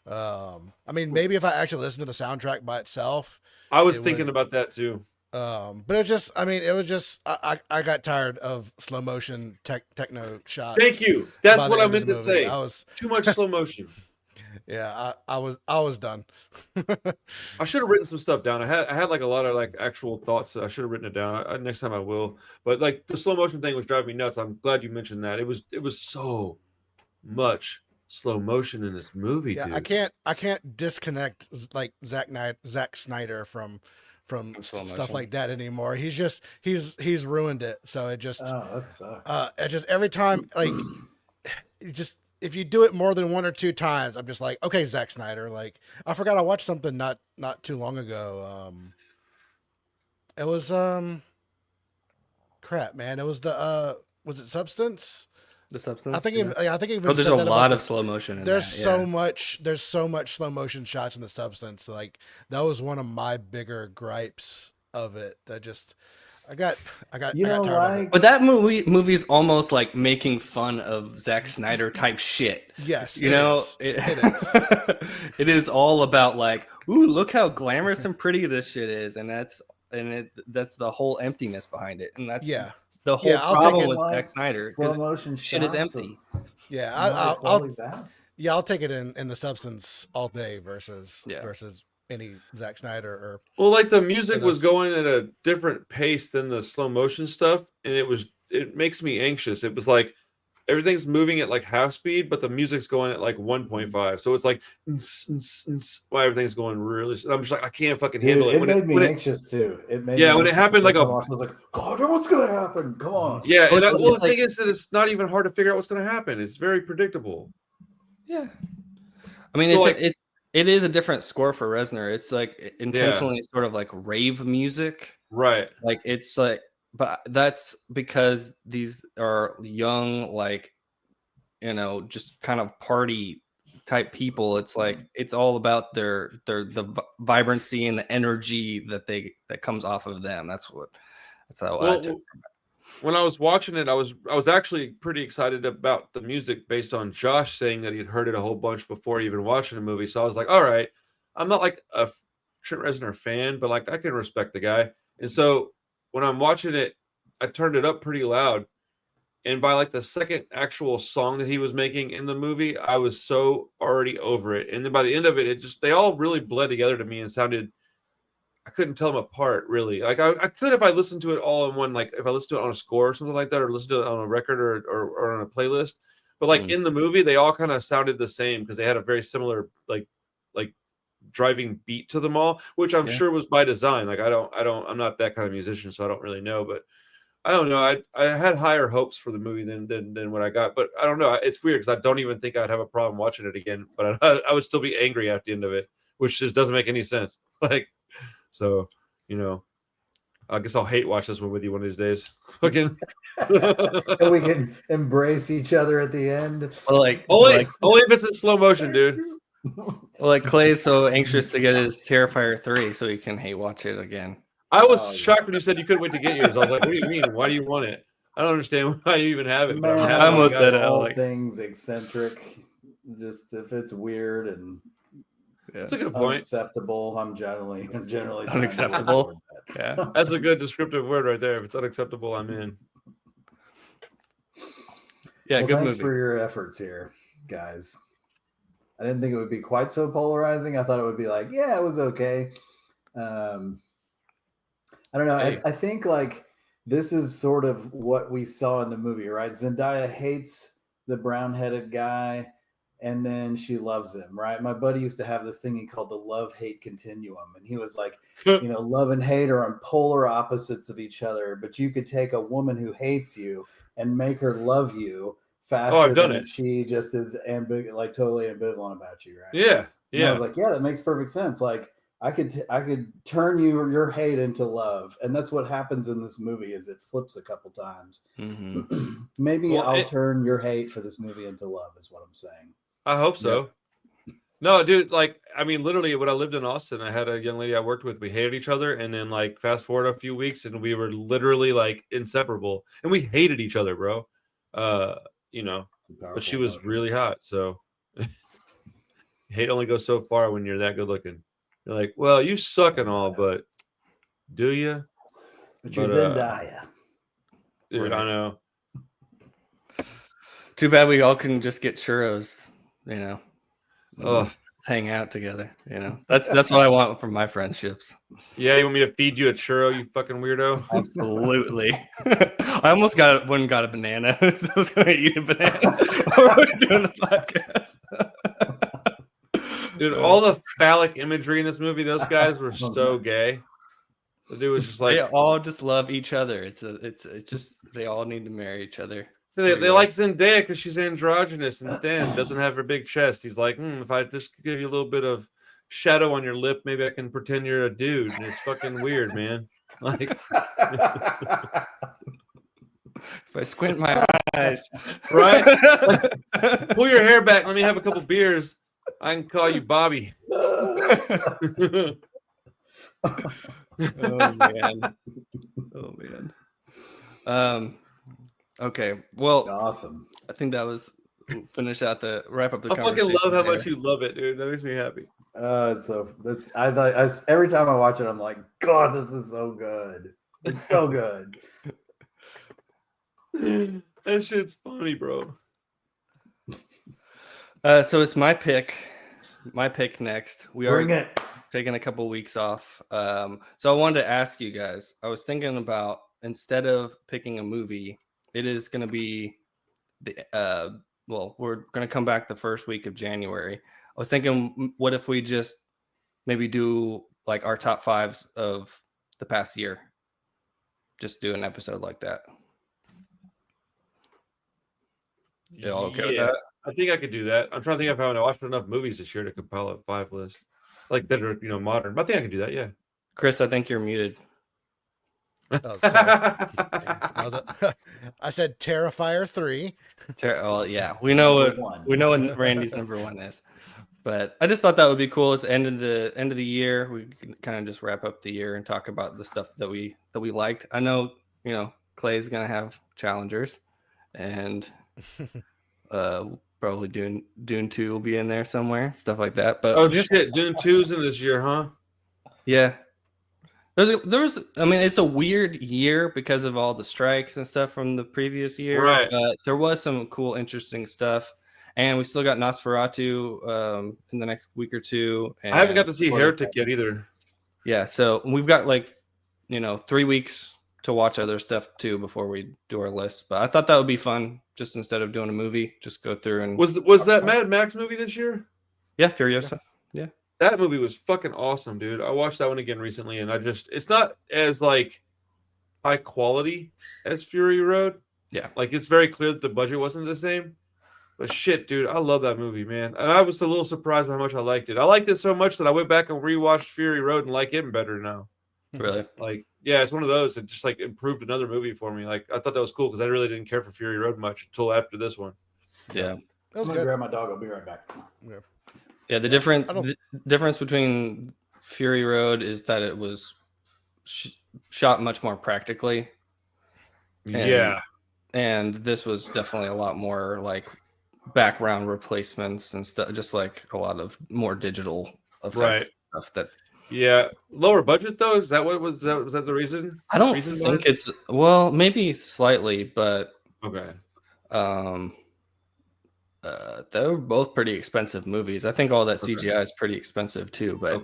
I mean, maybe if I actually listened to the soundtrack by itself, I was thinking about that too. but it just, I mean, it was just, I got tired of slow motion techno shots. Thank you. That's by what the I end of meant the to movie. say. I was Too much slow motion. Yeah, I was done. I should have written some stuff down. I had like a lot of like actual thoughts. So I should have written it down. Next time I will. But like the slow motion thing was driving me nuts. I'm glad you mentioned that. It was so much slow motion in this movie. Yeah, dude. I can't disconnect like Zack Snyder from slow stuff motion. like that anymore. He's ruined it. So it just that sucks. it just every time like it just if you do it more than one or two times, I'm just like, okay, Zack Snyder. Like I forgot I watched something not too long ago. It was crap, man. It was the was it Substance? The Substance. I think even there's said a that lot about of slow motion in there's that. so much slow motion shots in The Substance. Like that was one of my bigger gripes of it. That just I got You know, tired of like it. But that movie's almost like making fun of Zack Snyder type shit. Yes, You it know, is. It is. it is all about like, ooh, look how glamorous and pretty this shit is, and that's the whole emptiness behind it, and that's Yeah. the whole I'll take problem it with like Zack Snyder. slow 'Cause motion shit is shots empty. Yeah, Chloe's ass. I'll take it in The Substance all day versus Yeah. any Zack Snyder or Well, like the music was those- going at a different pace than the slow motion stuff, and it makes me anxious. It was like everything's moving at like half speed, but the music's going at like 1.5. So it's like why everything's going really. I'm just like I can't fucking handle it. It When made me when anxious too. It made Yeah, me when it anxious happened, the like first a- time I watched it, I was like, God, what's gonna happen? Come on. yeah, Well, and it's- the it's thing like- is that it's not even hard to figure out what's going to happen. It's very predictable. Yeah, I mean, So, like- it is a different score for Reznor. It's like intentionally sort of like rave music. Right. Like it's like, but that's because these are young, like, you know, just kind of party type people. It's like it's all about the vibrancy and the energy that comes off of them. That's how I Well, took. when I was watching it, I was actually pretty excited about the music based on Josh saying that he'd heard it a whole bunch before even watching the movie. So I was like, all right, I'm not like a Trent Reznor fan, but like I can respect the guy. And so when I'm watching it, I turned it up pretty loud. And by like the second actual song that he was making in the movie, I was so already over it. And then by the end of it, they all really bled together to me and sounded. I couldn't tell them apart really. Like I could if I listened to it all in one, like if I listened to it on a score or something like that, or listened to it on a record or on a playlist. But like in the movie, they all kind of sounded the same because they had a very similar like driving beat to them all, which I'm sure was by design. Like I'm not that kind of musician, so I don't really know. But I don't know. I had higher hopes for the movie than what I got. But I don't know. It's weird because I don't even think I'd have a problem watching it again. But I would still be angry at the end of it, which just doesn't make any sense. Like. So, you know, I guess I'll hate watch this one with you one of these days. Fucking. And we can embrace each other at the end. Well, like only if it's in slow motion, dude. Well, like Clay's so anxious to get his Terrifier 3 so he can hate watch it again. I was shocked when you said you couldn't wait to get yours. I was like, what do you mean? Why do you want it? I don't understand why you even have it. But Man, I almost said it. all Like, things eccentric. Just if it's weird and yeah. that's a good point. unacceptable, I'm generally trying to work Unacceptable? towards that. Yeah. That's a good descriptive word right there. If it's unacceptable, I'm in. Yeah, Well, good thanks movie. for your efforts here, guys. I didn't think it would be quite so polarizing. I thought it would be like, yeah, it was okay. I don't know. Hey. I think like this is sort of what we saw in the movie, right? Zendaya hates the brown-headed guy, and then she loves him, right? My buddy used to have this thing he called the love-hate continuum, and he was like, love and hate are on polar opposites of each other, but you could take a woman who hates you and make her love you faster I've done than it. she just is totally ambivalent about you, right? Yeah, And I was like, yeah, that makes perfect sense. Like I could turn your hate into love, and that's what happens in this movie. Is it flips a couple times. Mm-hmm. Maybe I'll turn your hate for this movie into love. Is what I'm saying. I hope so. Yep. No, dude. Like, I mean, literally, when I lived in Austin, I had a young lady I worked with. We hated each other, and then like fast forward a few weeks, and we were literally like inseparable, and we hated each other, bro. But she was really hot, so hate only goes so far when you're that good looking. You're like, well, you suck and all, but do you? But you're Zendaya. Dude, right. I know. Too bad we all can just get churros, Oh, hang out together. That's what I want from my friendships. Yeah, you want me to feed you a churro, you fucking weirdo? Absolutely. I almost got a banana. I was going to eat a banana while we were doing the podcast. Dude, all the phallic imagery in this movie, those guys were so gay. The dude was just like, they all just love each other. It's just they all need to marry each other. So they like Zendaya because she's androgynous and thin, doesn't have her big chest. He's like, if I just give you a little bit of shadow on your lip, maybe I can pretend you're a dude. And it's fucking weird, man. Like, if I squint my eyes, right? Like, pull your hair back. Let me have a couple beers. I can call you Bobby. Oh man. Okay. Well, awesome. I think that was wrap up the I conversation. fucking love how much you love it, dude. That makes me happy. Every time I watch it, I'm like, God, this is so good. It's so good. That shit's funny, bro. So it's my pick. My pick next. We Bring are it. Taking a couple weeks off. So I wanted to ask you guys. I was thinking about, instead of picking a movie, it is going to be we're going to come back the first week of January. I was thinking, what if we just maybe do like our top fives of the past year? Just do an episode like that. You all okay with that? I think I could do that. I'm trying to think if I watched enough movies this year to compile a 5 list, like that are modern. But I think I can do that. Yeah. Chris, I think you're muted. Oh, sorry. I said Terrifier 3. Well, yeah, we know what Randy's number one is, but I just thought that would be cool. It's the end of the year. We can kind of just wrap up the year and talk about the stuff that we liked. I know Clay's gonna have challengers, and probably Dune 2 will be in there somewhere, stuff like that. But shit, Dune 2's in this year, huh? Yeah. It's a weird year because of all the strikes and stuff from the previous year. Right. But there was some cool, interesting stuff. And we still got Nosferatu in the next week or two. And I haven't got to see Heretic yet either. Yeah. So we've got 3 weeks to watch other stuff too before we do our list. But I thought that would be fun. Just instead of doing a movie, just go through and was that Mad Max movie this year? Yeah, Furiosa. Yeah. That movie was fucking awesome, dude. I watched that one again recently, and it's not as high quality as Fury Road. Yeah. It's very clear that the budget wasn't the same. But shit, dude, I love that movie, man. And I was a little surprised by how much I liked it. I liked it so much that I went back and rewatched Fury Road and like it better now. Really? Yeah, it's one of those that just improved another movie for me. I thought that was cool because I really didn't care for Fury Road much until after this one. Yeah. I'm gonna grab my dog. I'll be right back. Yeah, the difference between Fury Road is that it was shot much more practically. And this was definitely a lot more background replacements and stuff, just a lot of more digital effects stuff that. Yeah, lower budget though. Is that what was that? Was that the reason? I don't think it's maybe slightly, but okay. They were both pretty expensive movies. I think all that CGI is pretty expensive too. But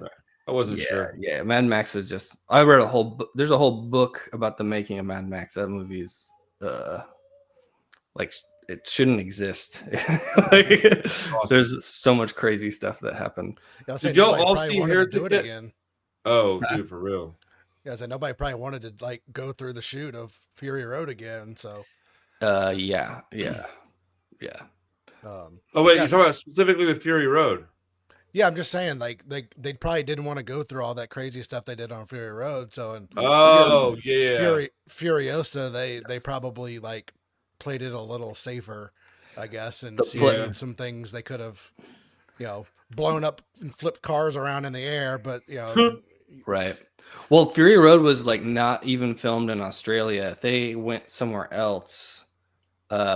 I wasn't Yeah, sure. yeah. Mad Max is just. I read a whole. There's a whole book about the making of Mad Max. That movie's like it shouldn't exist. Like, Awesome. there's so much crazy stuff that happened. Yeah, I was saying Did y'all nobody all probably see wanted to do Heretic it yet? again. Oh, dude, for real. Yeah, I said nobody probably wanted to like go through the shoot of Fury Road again. So, Yeah. Oh wait, you're yes. talking about specifically with Fury Road. Yeah, I'm just saying, like they probably didn't want to go through all that crazy stuff they did on Fury Road. So, and Oh yeah. Furiosa, they probably like played it a little safer, I guess, and The CG'd some things they could have, blown up and flipped cars around in the air. But Right. Well, Fury Road was like not even filmed in Australia. They went somewhere else,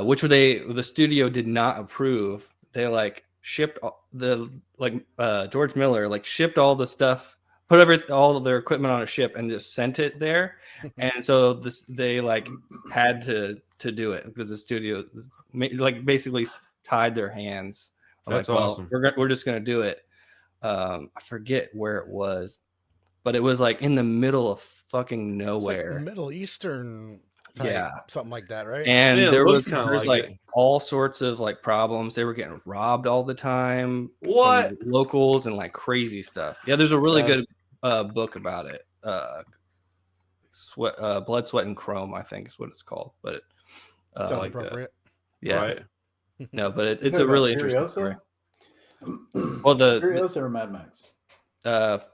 which the studio did not approve. They like shipped George Miller like shipped all the stuff, put all of their equipment on a ship and just sent it there. And so they like had to do it because the studio like basically tied their hands. That's Like, well, awesome. we're just gonna do it. I forget where it was, but it was like in the middle of fucking it's like nowhere. Middle Eastern type, Yeah. something like that, right? And Yeah, it there looks was kinda there's like like it. all sorts of like problems. They were getting robbed all the time What? from locals and like crazy stuff. Yeah, there's a really That's- good book about it. Blood, Sweat, and Chrome, I think is what it's called. But Sounds like that. appropriate. yeah, Right. no, but You it's talking a about really interesting story. Furiosa? Well, Furiosa or Mad Max?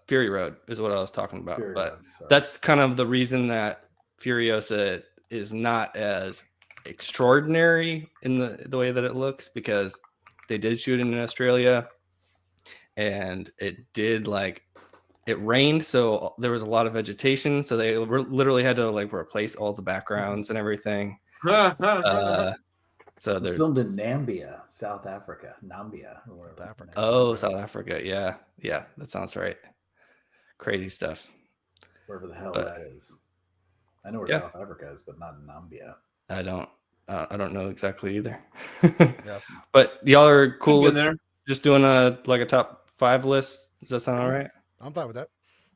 Fury Road is what I was talking about. Fury but Road, sorry. that's kind of the reason that Furiosa is not as extraordinary in the way that it looks, because they did shoot it in Australia and it did like it rained, so there was a lot of vegetation, so they literally had to like replace all the backgrounds and everything. So It was there's filmed in Nambia, South Africa. Nambia or whatever. South Africa. oh, South Africa, yeah, that sounds right. Crazy stuff. Wherever the hell But- that is. I know where Yeah. South Africa is, but not in Nambia. I don't know exactly either. Yeah. But y'all are cool Cool with there. just doing a top 5 list? Does that sound all right? I'm fine with that.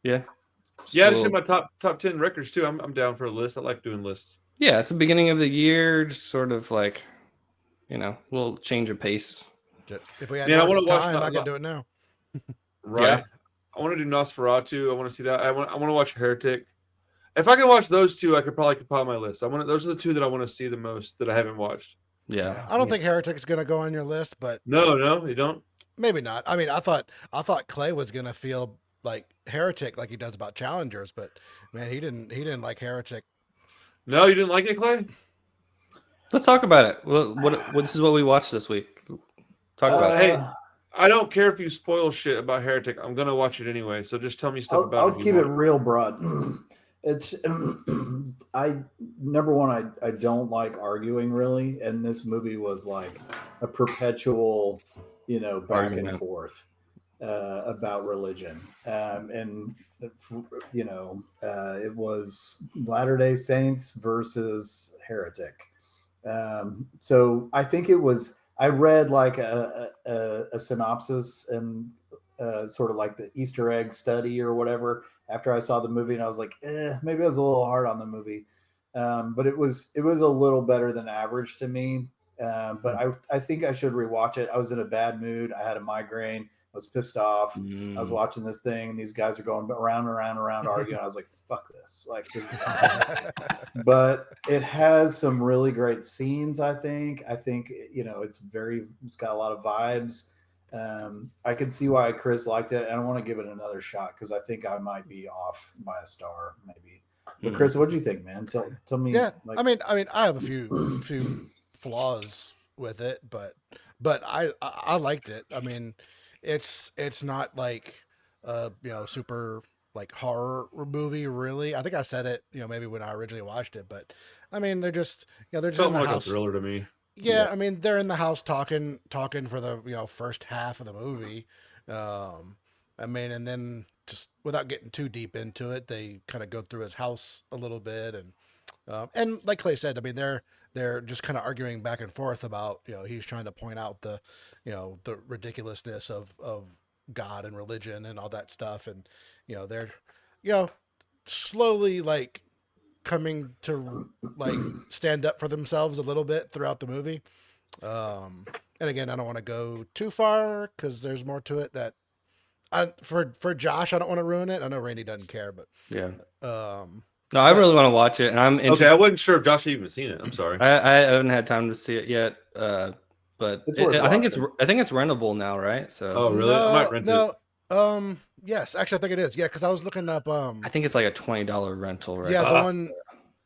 Yeah. Yeah, I Just just a did little- my top 10 records too. I'm down for a list. I like doing lists. yeah, it's the beginning of the year, just sort of like, a little change of pace. If we had Man, I more wanna watch time, I that- could do it now. Right. Yeah. I want to do Nosferatu. I want to see that. I want to watch Heretic. If I can watch those two, I could probably compile my list. Those are the two that I want to see the most that I haven't watched. Yeah. I don't think Heretic's gonna go on your list, but No, you don't. maybe not. I mean, I thought Clay was gonna feel like Heretic like he does about Challengers, but man, he didn't like Heretic. No, you didn't like it, Clay? Let's talk about it. This is what we watched this week. Talk about it. Hey, I don't care if you spoil shit about Heretic. I'm gonna watch it anyway. So just tell me stuff about it. I'll if you keep it want. real broad. It's number one, I don't like arguing really, and this movie was like a perpetual, back Argument. and forth about religion, and it was Latter-day Saints versus Heretic. So I think it was. I read like a synopsis and sort of like the Easter egg study or whatever after I saw the movie, and I was like, maybe I was a little hard on the movie, but it was a little better than average to me. But I think I should rewatch it. I was in a bad mood. I had a migraine. I was pissed off. I was watching this thing, and these guys are going around and around and around arguing. I was like, "Fuck this!" Like, this is but it has some really great scenes. I think it's got a lot of vibes. I can see why Chris liked it, and I want to give it another shot because I think I might be off by a star, maybe. But Chris, what do you think, man? Tell me. Yeah, like- I mean, I have a few flaws with it, but I liked it. I mean, it's not like super like horror movie really. I think I said it maybe when I originally watched it, but I mean they're just they're just Felt in the like house. a thriller to me. Yeah, I mean they're in the house talking for the first half of the movie. I mean, and then just without getting too deep into it, they kind of go through his house a little bit, and like Clay said, I mean they're just kind of arguing back and forth about he's trying to point out the the ridiculousness of God and religion and all that stuff, and they're slowly like coming to like stand up for themselves a little bit throughout the movie. And again, I don't want to go too far because there's more to it that for Josh, I don't want to ruin it. I know Randy doesn't care, but Yeah. um, No, I really want to watch it, and I'm interested. Okay, I wasn't sure if Josh had even seen it. I'm sorry. I haven't had time to see it yet, but It's worth I think watching. it's rentable now, right? So Oh, really? I might rent it. Yes, actually, I think it is. Yeah, because I was looking up. I think it's like a $20 rental, right? Yeah, the one.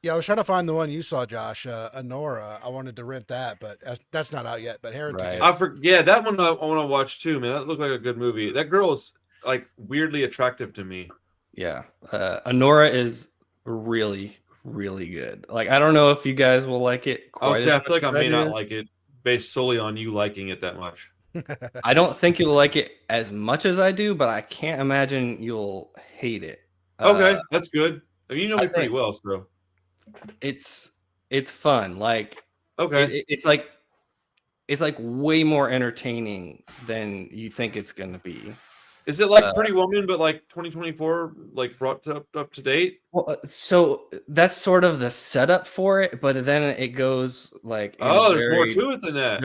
Yeah, I was trying to find the one you saw, Josh. Honora. I wanted to rent that, but that's not out yet. But Heretic Right. is. Yeah, that one I want to watch too, man. That looked like a good movie. That girl is like weirdly attractive to me. Yeah, Honora is really, really good. Like, I don't know if you guys will like it I'll quite say as I feel much like I as may not do. like it based solely on you liking it that much. I don't think you'll like it as much as I do, but I can't imagine you'll hate it. Okay, that's good. I mean, you know I me pretty think- well, so It's fun. Like, okay. it's like way more entertaining than you think it's gonna be. Is it like Pretty Woman, but like 2024, like brought up to date? Well, so that's sort of the setup for it, but then it goes like in Oh, there's more very- to it than that.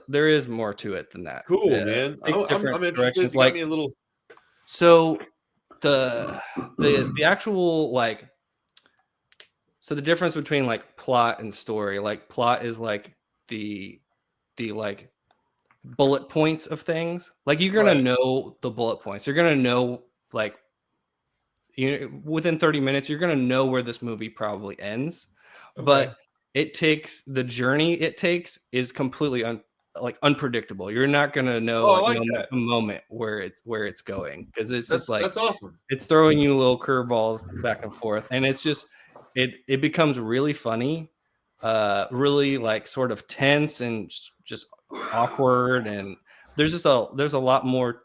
there is more to it than that. Cool, Yeah, man. It's different I'm interested. directions. You got Like, me a little. so the actual like, so the difference between like plot and story, like plot is like the like bullet points of things. Like, you're gonna Right. know the bullet points. You're gonna know, like, within 30 minutes, you're gonna know where this movie probably ends. Okay. But it takes the journey it takes is completely unpredictable. You're not gonna know Oh, I like moment that. to moment where it's going, because it's just like That's awesome. it's throwing you little curveballs back and forth, and it's just it becomes really funny, really like sort of tense and just awkward, and there's a lot more.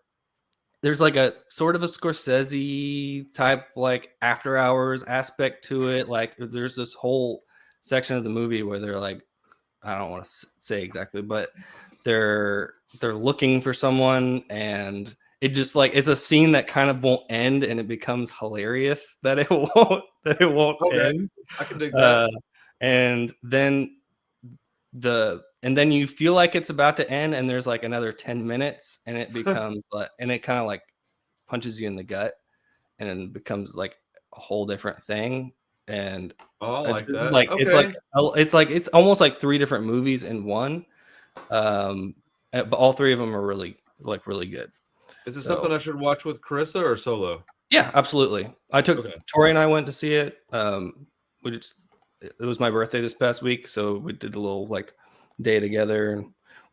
There's like a sort of a Scorsese type like after hours aspect to it. Like, there's this whole section of the movie where they're like, I don't want to say exactly, but they're looking for someone, and it just like it's a scene that kind of won't end, and it becomes hilarious that it won't Okay. end. I can dig that. And then you feel like it's about to end, and there's like another 10 minutes, and it becomes like, and it kind of like punches you in the gut, and then becomes like a whole different thing. And Oh, I like it's that. like Okay. it's almost like 3 different movies in one. But all 3 of them are really good. Is it So- something I should watch with Carissa or solo? Yeah, absolutely. I took Okay. Tori and I went to see it. It was my birthday this past week, so we did a little like day together and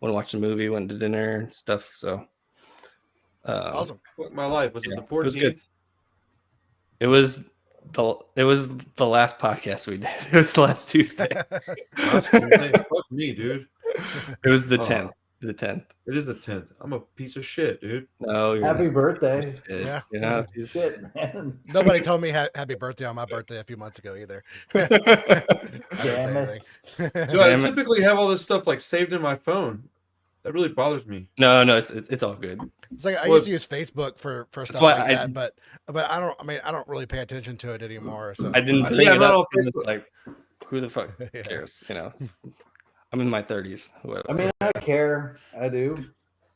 went to watch the movie, went to dinner and stuff. So Awesome. Fuck my life. Was Yeah, it the it 14th? was good. It was the last podcast we did. It was last Tuesday. Last Wednesday? Fuck me, dude. It was the Oh. 10th. The 10th. It is the 10th. I'm a piece of shit, dude. No, you're Happy not. birthday. Yeah. You know, Shit, man. Nobody told me happy birthday on my birthday a few months ago either. I didn't say Damn anything. it. So I Damn it. typically have all this stuff like saved in my phone. That really bothers me. no, it's all good. It's like I Well, used to use Facebook for stuff why like I- that, but I don't really pay attention to it anymore. So I didn't bring Yeah, it not up on because it's Facebook. like, who the fuck Yeah. cares? You know, I'm in my 30s. Whatever. I mean, I care. I do.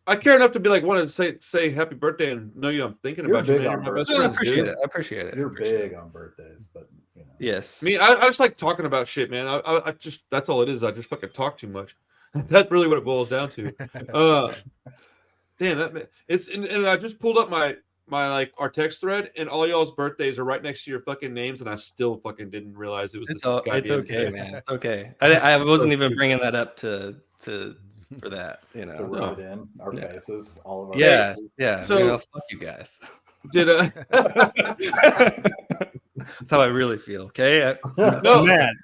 I care enough to be like, want to say happy birthday and know you. I'm thinking You're about you, big man. on You're my best I friend, appreciate dude. it. I appreciate it. You're Appreciate it. big on birthdays, but you know. Yes. I mean, I just like talking about shit, man. I just that's all it is. I just fucking talk too much. That's really what it boils down to. Damn, and I just pulled up my like our text thread, and all y'all's birthdays are right next to your fucking names, and I still fucking didn't realize it was. It's the all. It's goddamn okay, day. man. It's okay. I wasn't even stupid. bringing that up to for that. You To know. rub it in our Yeah. faces, all of our Yeah. faces. Yeah. So- you know, fuck you guys. Did That's how I really feel. Okay. No. I'm mad.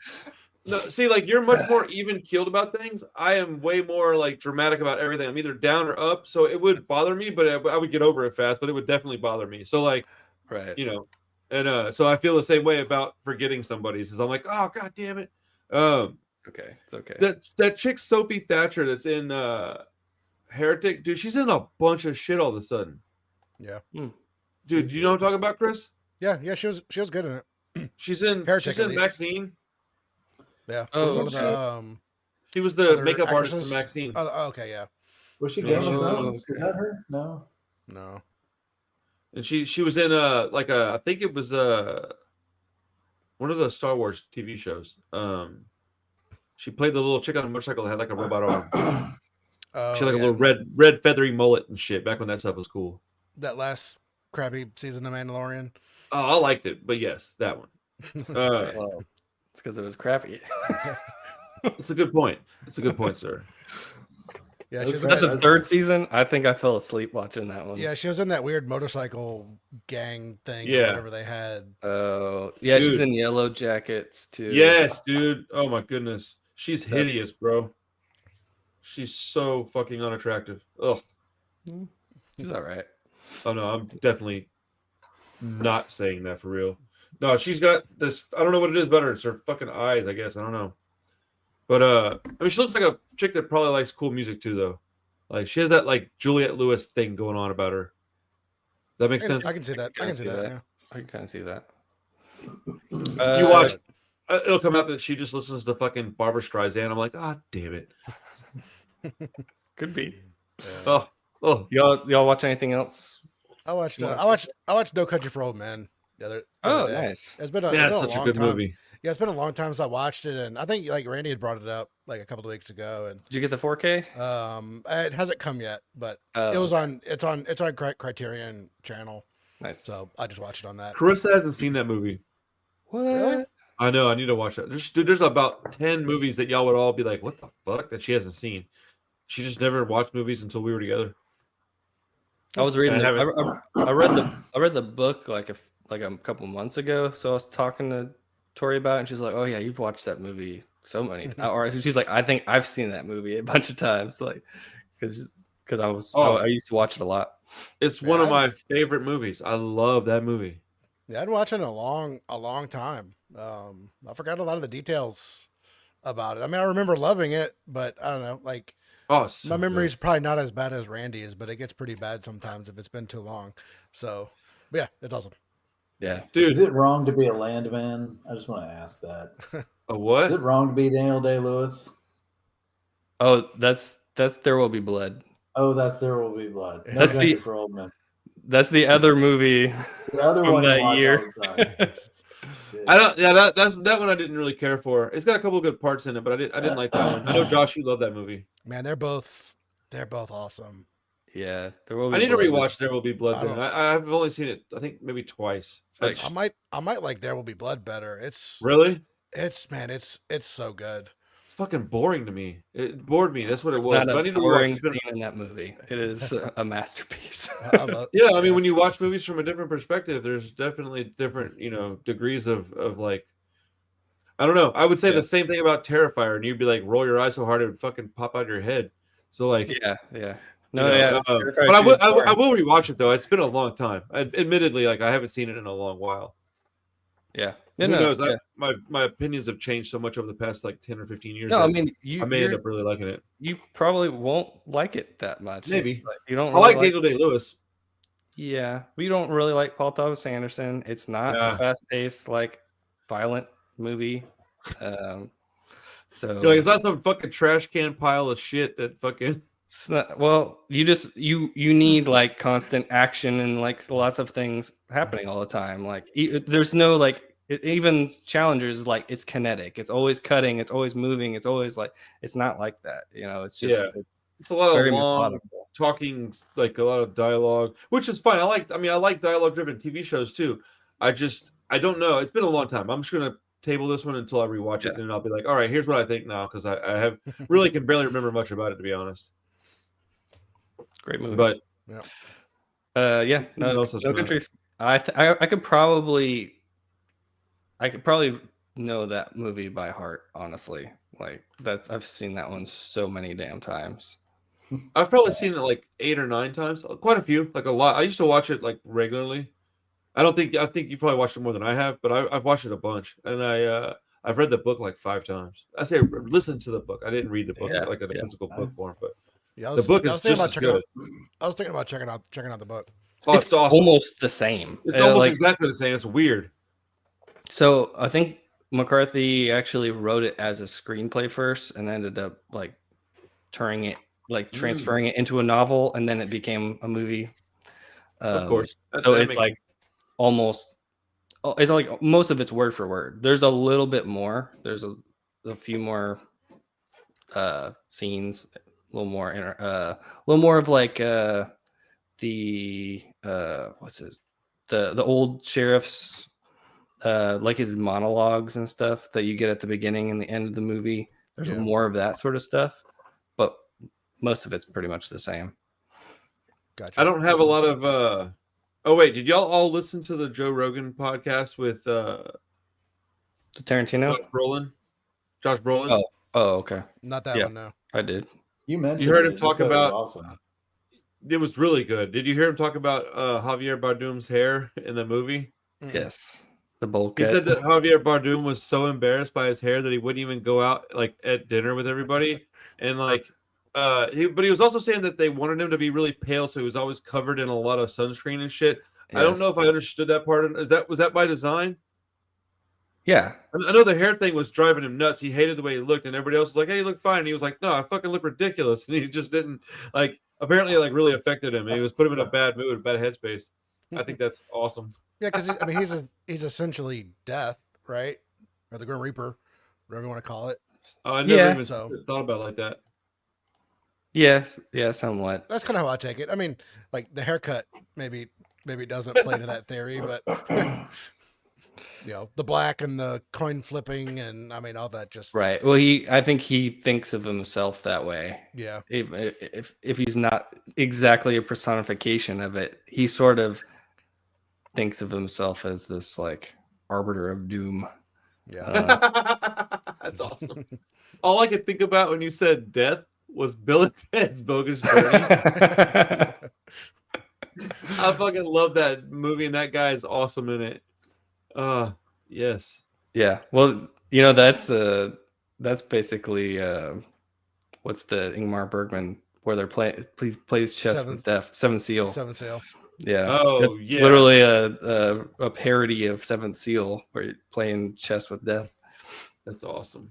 No, see, like you're much more even keeled about things. I am way more like dramatic about everything. I'm either down or up, so it would bother me, but I would get over it fast. But it would definitely bother me. So like, Right. you know, and so I feel the same way about forgetting somebody's. Is I'm like, oh god damn it. It's okay. It's okay. That chick Sophie Thatcher that's in Heretic, dude, she's in a bunch of shit all of a sudden. yeah. Dude, do you know what I'm talking about, Chris? Yeah, she was good in it. She's in Heretic, at least. Maxine. Yeah, Oh, one of shit. the She was the other makeup artist actresses. for Maxine. Oh, okay, yeah. Was she Yeah, Game of she was- Thrones? Is that her? No. No. And she was in I think it was one of the Star Wars TV shows. She played the little chick on a motorcycle that had like a robot arm. Oh, She had like a yeah. little red feathery mullet and shit back when that stuff was cool. That last crappy season of Mandalorian. Oh, I liked it, but yes, that one. Well, it's because it was crappy. It's a good point. It's a good point, sir. Yeah, Okay. she was in Is that that, the third season? I think I fell asleep watching that one. yeah, she was in that weird motorcycle gang thing or Yeah. whatever they had. Oh, yeah, she's Dude. in Yellow Jackets too. Yes, dude. Oh my goodness, she's hideous, bro. She's so fucking unattractive. Ugh. She's all right. Oh no, I'm definitely not saying that for real. No, she's got this. I don't know what it is about her. It's her fucking eyes, I guess. I don't know. But I mean, she looks like a chick that probably likes cool music too, though. Like she has that like Juliette Lewis thing going on about her. Does that make sense? I can see that. I can see that. Yeah. I can kind of see that. You watch. It'll come out that she just listens to fucking Barbara Streisand. I'm like, ah, damn it. Could be. Oh, Y'all watch anything else? I watched No Country for Old Men the other Oh, day. nice. It's been a, yeah, it's it's been such a long good time. movie. Yeah, it's been a long time since I watched it, and I think like Randy had brought it up like a couple of weeks ago, and Did you get the 4K? it hasn't come yet, but Oh, it was on. It's on Criterion channel, nice. so I just watched it on that. Carissa hasn't seen that movie. What? Really? I know. I need to watch that. There's about 10 movies that y'all would all be like, what the fuck, that she hasn't seen. She just never watched movies until we were together. I was reading. I I read the book like a couple months ago. So I was talking to Tori about it, and she's like, "Oh yeah, you've watched that movie so many." Or she's like, "I think I've seen that movie a bunch of times." Like, because I used to watch it a lot. It's one of my favorite movies. I love that movie. Yeah, I'd watched it in a long time. I forgot a lot of the details about it. I mean, I remember loving it, but I don't know, like. Oh, so My memory's good. probably not as bad as Randy's, but it gets pretty bad sometimes if it's been too long. So, but yeah, it's awesome. Yeah, Is Dude, it wrong to be a landman? I just want to ask that. a Is what? it wrong to be Daniel Day-Lewis? Oh, that's There Will Be Blood. Oh, that's There Will Be Blood. No That's Country the- for Old Men. That's the other movie The other from one you that watch year. all the time. Shit. I don't. Yeah, that one I didn't really care for. It's got a couple good parts in it, but I didn't like that one. I know Josh, you love that movie. Man, they're both awesome. Yeah, There Will Be I need to Blood. rewatch There Will Be Blood. I Then don't- I've only seen it. I think maybe twice. It's like, I might like There Will Be Blood better. It's Really? so good. It's fucking boring to me. It bored me. That's what it it's was. not But I a need to rewatch. boring It's been- scene in that movie. It is a masterpiece. Yeah, I mean, when you watch movies from a different perspective, there's definitely different, degrees of like. I don't know. I would say Yeah. the same thing about Terrifier, and you'd be like, roll your eyes so hard it would fucking pop out of your head. So like, Yeah. you No, know, yeah. but I will rewatch it though. It's been a long time. Admittedly, like I haven't seen it in a long while. Yeah. Who No, knows? yeah. My opinions have changed so much over the past like 10 or 15 years. No, I that mean, I may end up really liking it. you probably won't like it that much. Maybe. It's like, you don't. I Really like Daniel Day-Lewis. Yeah, we don't really like Paul Thomas Anderson. It's not Yeah. a fast-paced, like, violent movie. So You're like, it's not some fucking trash can pile of shit that fucking. it's not. Well, you need like constant action and like lots of things happening all the time. Like there's no like even Challengers, like it's kinetic. It's always cutting. It's always moving. It's always like it's not like that. It's just Yeah. It's a lot very of long methodical. talking, like a lot of dialogue, which is fine. I like dialogue-driven TV shows too. I don't know. It's been a long time. I'm just gonna table this one until I rewatch it, Yeah. and I'll be like, all right, here's what I think now, because I have really can barely remember much about it, to be honest. Great movie. But yeah, What no else is good? country. I could probably know that movie by heart. Honestly, like I've seen that one so many damn times. I've probably seen it like 8 or 9 times, quite a few, like a lot. I used to watch it like regularly. I think you probably watched it more than I have, but I've watched it a bunch, and I've read the book like 5 times. I say listen to the book. I didn't read the book like a physical book Nice. form, but Yeah, the book I is was thinking just about as good. I was thinking about checking out the book. Oh, it's awesome. almost the same. It's almost Like, exactly the same. It's weird. so I think McCarthy actually wrote it as a screenplay first and ended up like turning it, like transferring it into a novel, and then it became a movie. Of course. So That it's makes like almost, it's like most of it's word for word. There's a little bit more. There's a few more scenes, a little more, a little more of like the what's his, the old sheriff's like his monologues and stuff that you get at the beginning and the end of the movie. There's Yeah. more of that sort of stuff, but most of it's pretty much the same. Gotcha. I don't have a lot of oh wait, did y'all all listen to the Joe Rogan podcast with The Tarantino. Josh Brolin? Josh Brolin? Oh, okay. Not that Yeah. one, no. I did. You mentioned You heard him it. talk said it was about- awesome. It was really good. Did you hear him talk about Javier Bardem's hair in the movie? Mm-mm. Yes. The bowl He cut. said that Javier Bardem was so embarrassed by his hair that he wouldn't even go out like at dinner with everybody. And like but he was also saying that they wanted him to be really pale, so he was always covered in a lot of sunscreen and shit. I don't Yes. know if I understood that part. Was that by design? Yeah. I know the hair thing was driving him nuts. He hated the way he looked, and everybody else was like, "Hey, you look fine." And he was like, "No, I fucking look ridiculous." And he just didn't like. Apparently, it like really affected him. And he was put him in a bad mood, bad headspace. I think that's awesome. Yeah, because I mean he's essentially death, right? Or the Grim Reaper, whatever you want to call it. Oh, I never Yeah. even So- thought about it like that. Yes. Yeah. Somewhat. That's kind of how I take it. I mean, like the haircut maybe it doesn't play to that theory, but you know, the black and the coin flipping and I mean all that just Right. Well, I think he thinks of himself that way. Yeah. If he's not exactly a personification of it, he sort of thinks of himself as this like arbiter of doom. Yeah. That's awesome. All I could think about when you said death was Bill and Ted's Bogus Journey. I fucking love that movie, and that guy is awesome in it. Yes. Yeah. Well, that's basically what's the Ingmar Bergman where they're plays chess with death. Seventh Seal. Seventh Seal. Yeah. Oh, It's yeah. literally a parody of Seventh Seal where you're playing chess with death. That's awesome.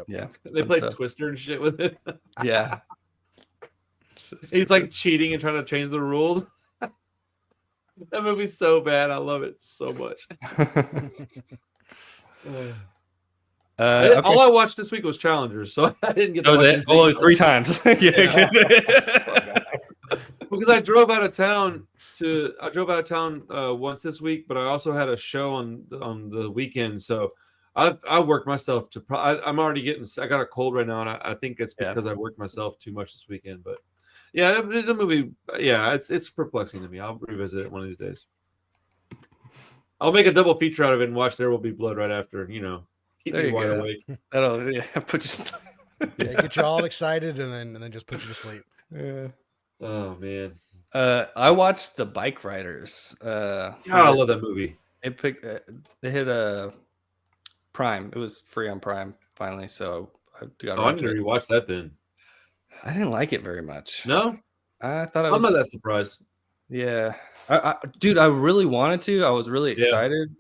Yeah. They fun play stuff. Twister and shit with it. Yeah. He's like cheating and trying to change the rules. That movie's so bad. I love it so much. Okay. All I watched this week was Challengers, so I didn't get That to was watch it. anything Oh, else. 3 times. Yeah. Because I drove out of town once this week, but I also had a show on the weekend, so I worked myself to. I'm already getting. I got a cold right now, and I think it's because I worked myself too much this weekend. But yeah, the movie. Yeah, it's perplexing to me. I'll revisit it one of these days. I'll make a double feature out of it and watch There Will Be Blood right after. You know, keep There me you wide go. awake. That'll put you. Yeah, get you all excited and then just put you to sleep. Yeah. Oh man, I watched The Bike Riders. God, I love that movie. They hit a Prime. It was free on Prime finally, so I got Oh, I around need to to it. rewatch that then. I didn't like it very much. No, I thought it I'm was. not that surprised. Yeah, dude, I really wanted to. I was really Yeah. excited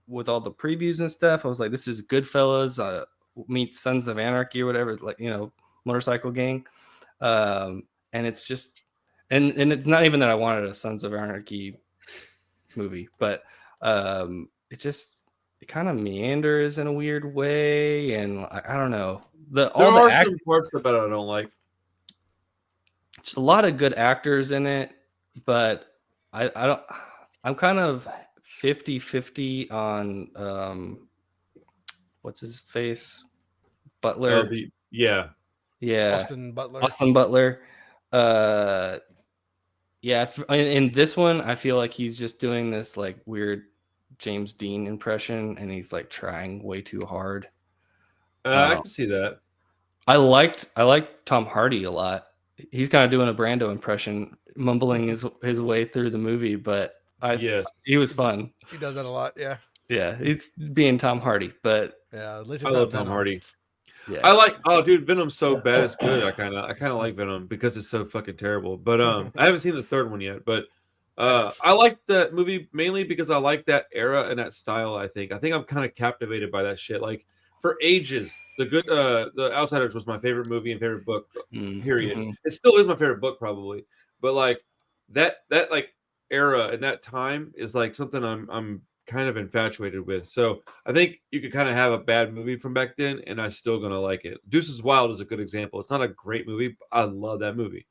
with all the previews and stuff. I was like, "This is Goodfellas meets Sons of Anarchy or whatever." Like motorcycle gang. And it's just, and it's not even that I wanted a Sons of Anarchy movie, but it kind of meanders in a weird way, and I don't know. There are some parts about it I don't like. There's a lot of good actors in it, but I don't. I'm kind of 50-50 on what's his face, Butler. Yeah. Austin Butler. Austin Butler. Yeah. In this one, I feel like he's just doing this like weird James Dean impression, and he's like trying way too hard. I can see that. I liked Tom Hardy a lot. He's kind of doing a Brando impression, mumbling his way through the movie, but he was fun. He does that a lot, yeah. Yeah, it's being Tom Hardy, but yeah, at least I love Tom Hardy. Yeah, I like. Oh, dude, Venom's so bad it's good. I kind of like Venom because it's so fucking terrible. But I haven't seen the third one yet. But I like that movie mainly because I like that era and that style. I think I'm kind of captivated by that shit. Like for ages, the Outsiders was my favorite movie and favorite book. Period. Mm-hmm. It still is my favorite book, probably. But like that like era and that time is like something I'm kind of infatuated with. So I think you could kind of have a bad movie from back then, and I'm still gonna like it. Deuces Wild is a good example. It's not a great movie, but I love that movie.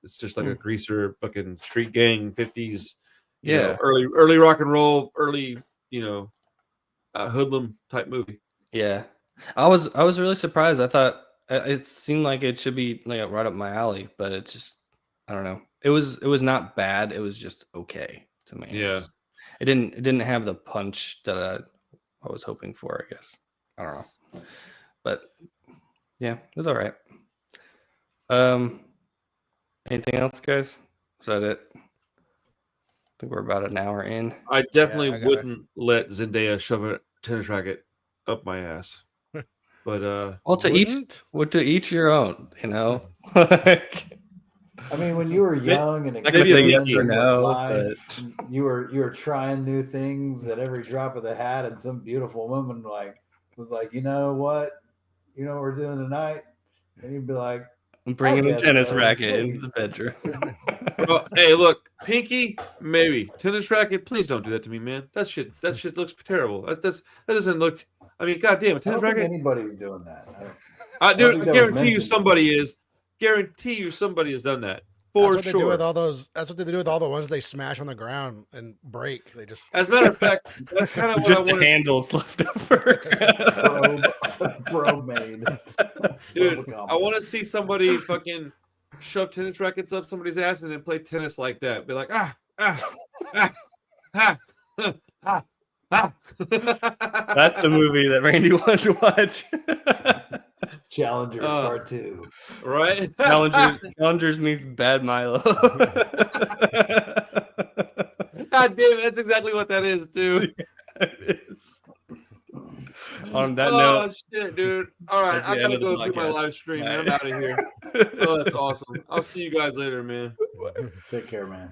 It's just like a greaser fucking street gang 50s, Yeah. early rock and roll, early, hoodlum type movie. Yeah. I was really surprised. I thought it seemed like it should be like right up my alley, but it just I don't know. It was not bad. It was just okay to me. Yeah. It didn't have the punch that I was hoping for, I guess. I don't know. But yeah, it was all right. Anything else, guys? Is that it? I think we're about an hour in. I definitely I gotta- wouldn't let Zendaya shove a tennis racket up my ass. But Well, to each your own, you know. Like, I mean, when you were young and I can say yes or experimenting with no, life, you were trying new things at every drop of the hat, and some beautiful woman was like, you know what we're doing tonight, and you'd be like, I'm bringing a guess tennis so, racket please. into the bedroom. well, hey, look, Pinky, maybe tennis racket. Please don't do that to me, man. That shit looks terrible. That doesn't look. I mean, goddamn, a I tennis don't think racket. anybody's doing that. I don't dude, think I that was guarantee you mentioned. somebody is. Guarantee you somebody has done that That's for what they do with sure. all those. That's what they do with all the ones they smash on the ground and break. They just. As a matter of fact, that's kind of what I Just the want to. handles left over. Bro made. Dude, I want to see somebody fucking shove tennis rackets up somebody's ass and then play tennis like that. Be like, That's the movie that Randy wanted to watch. Challengers Part 2. Right? Challengers means Bad Milo. God damn it, that's exactly what that is, dude. It is. On that note, shit, dude. All right, that's the I end gotta of the go do my podcast. live stream, man. I'm Bye. out of here. Oh, that's awesome. I'll see you guys later, man. Take care, man.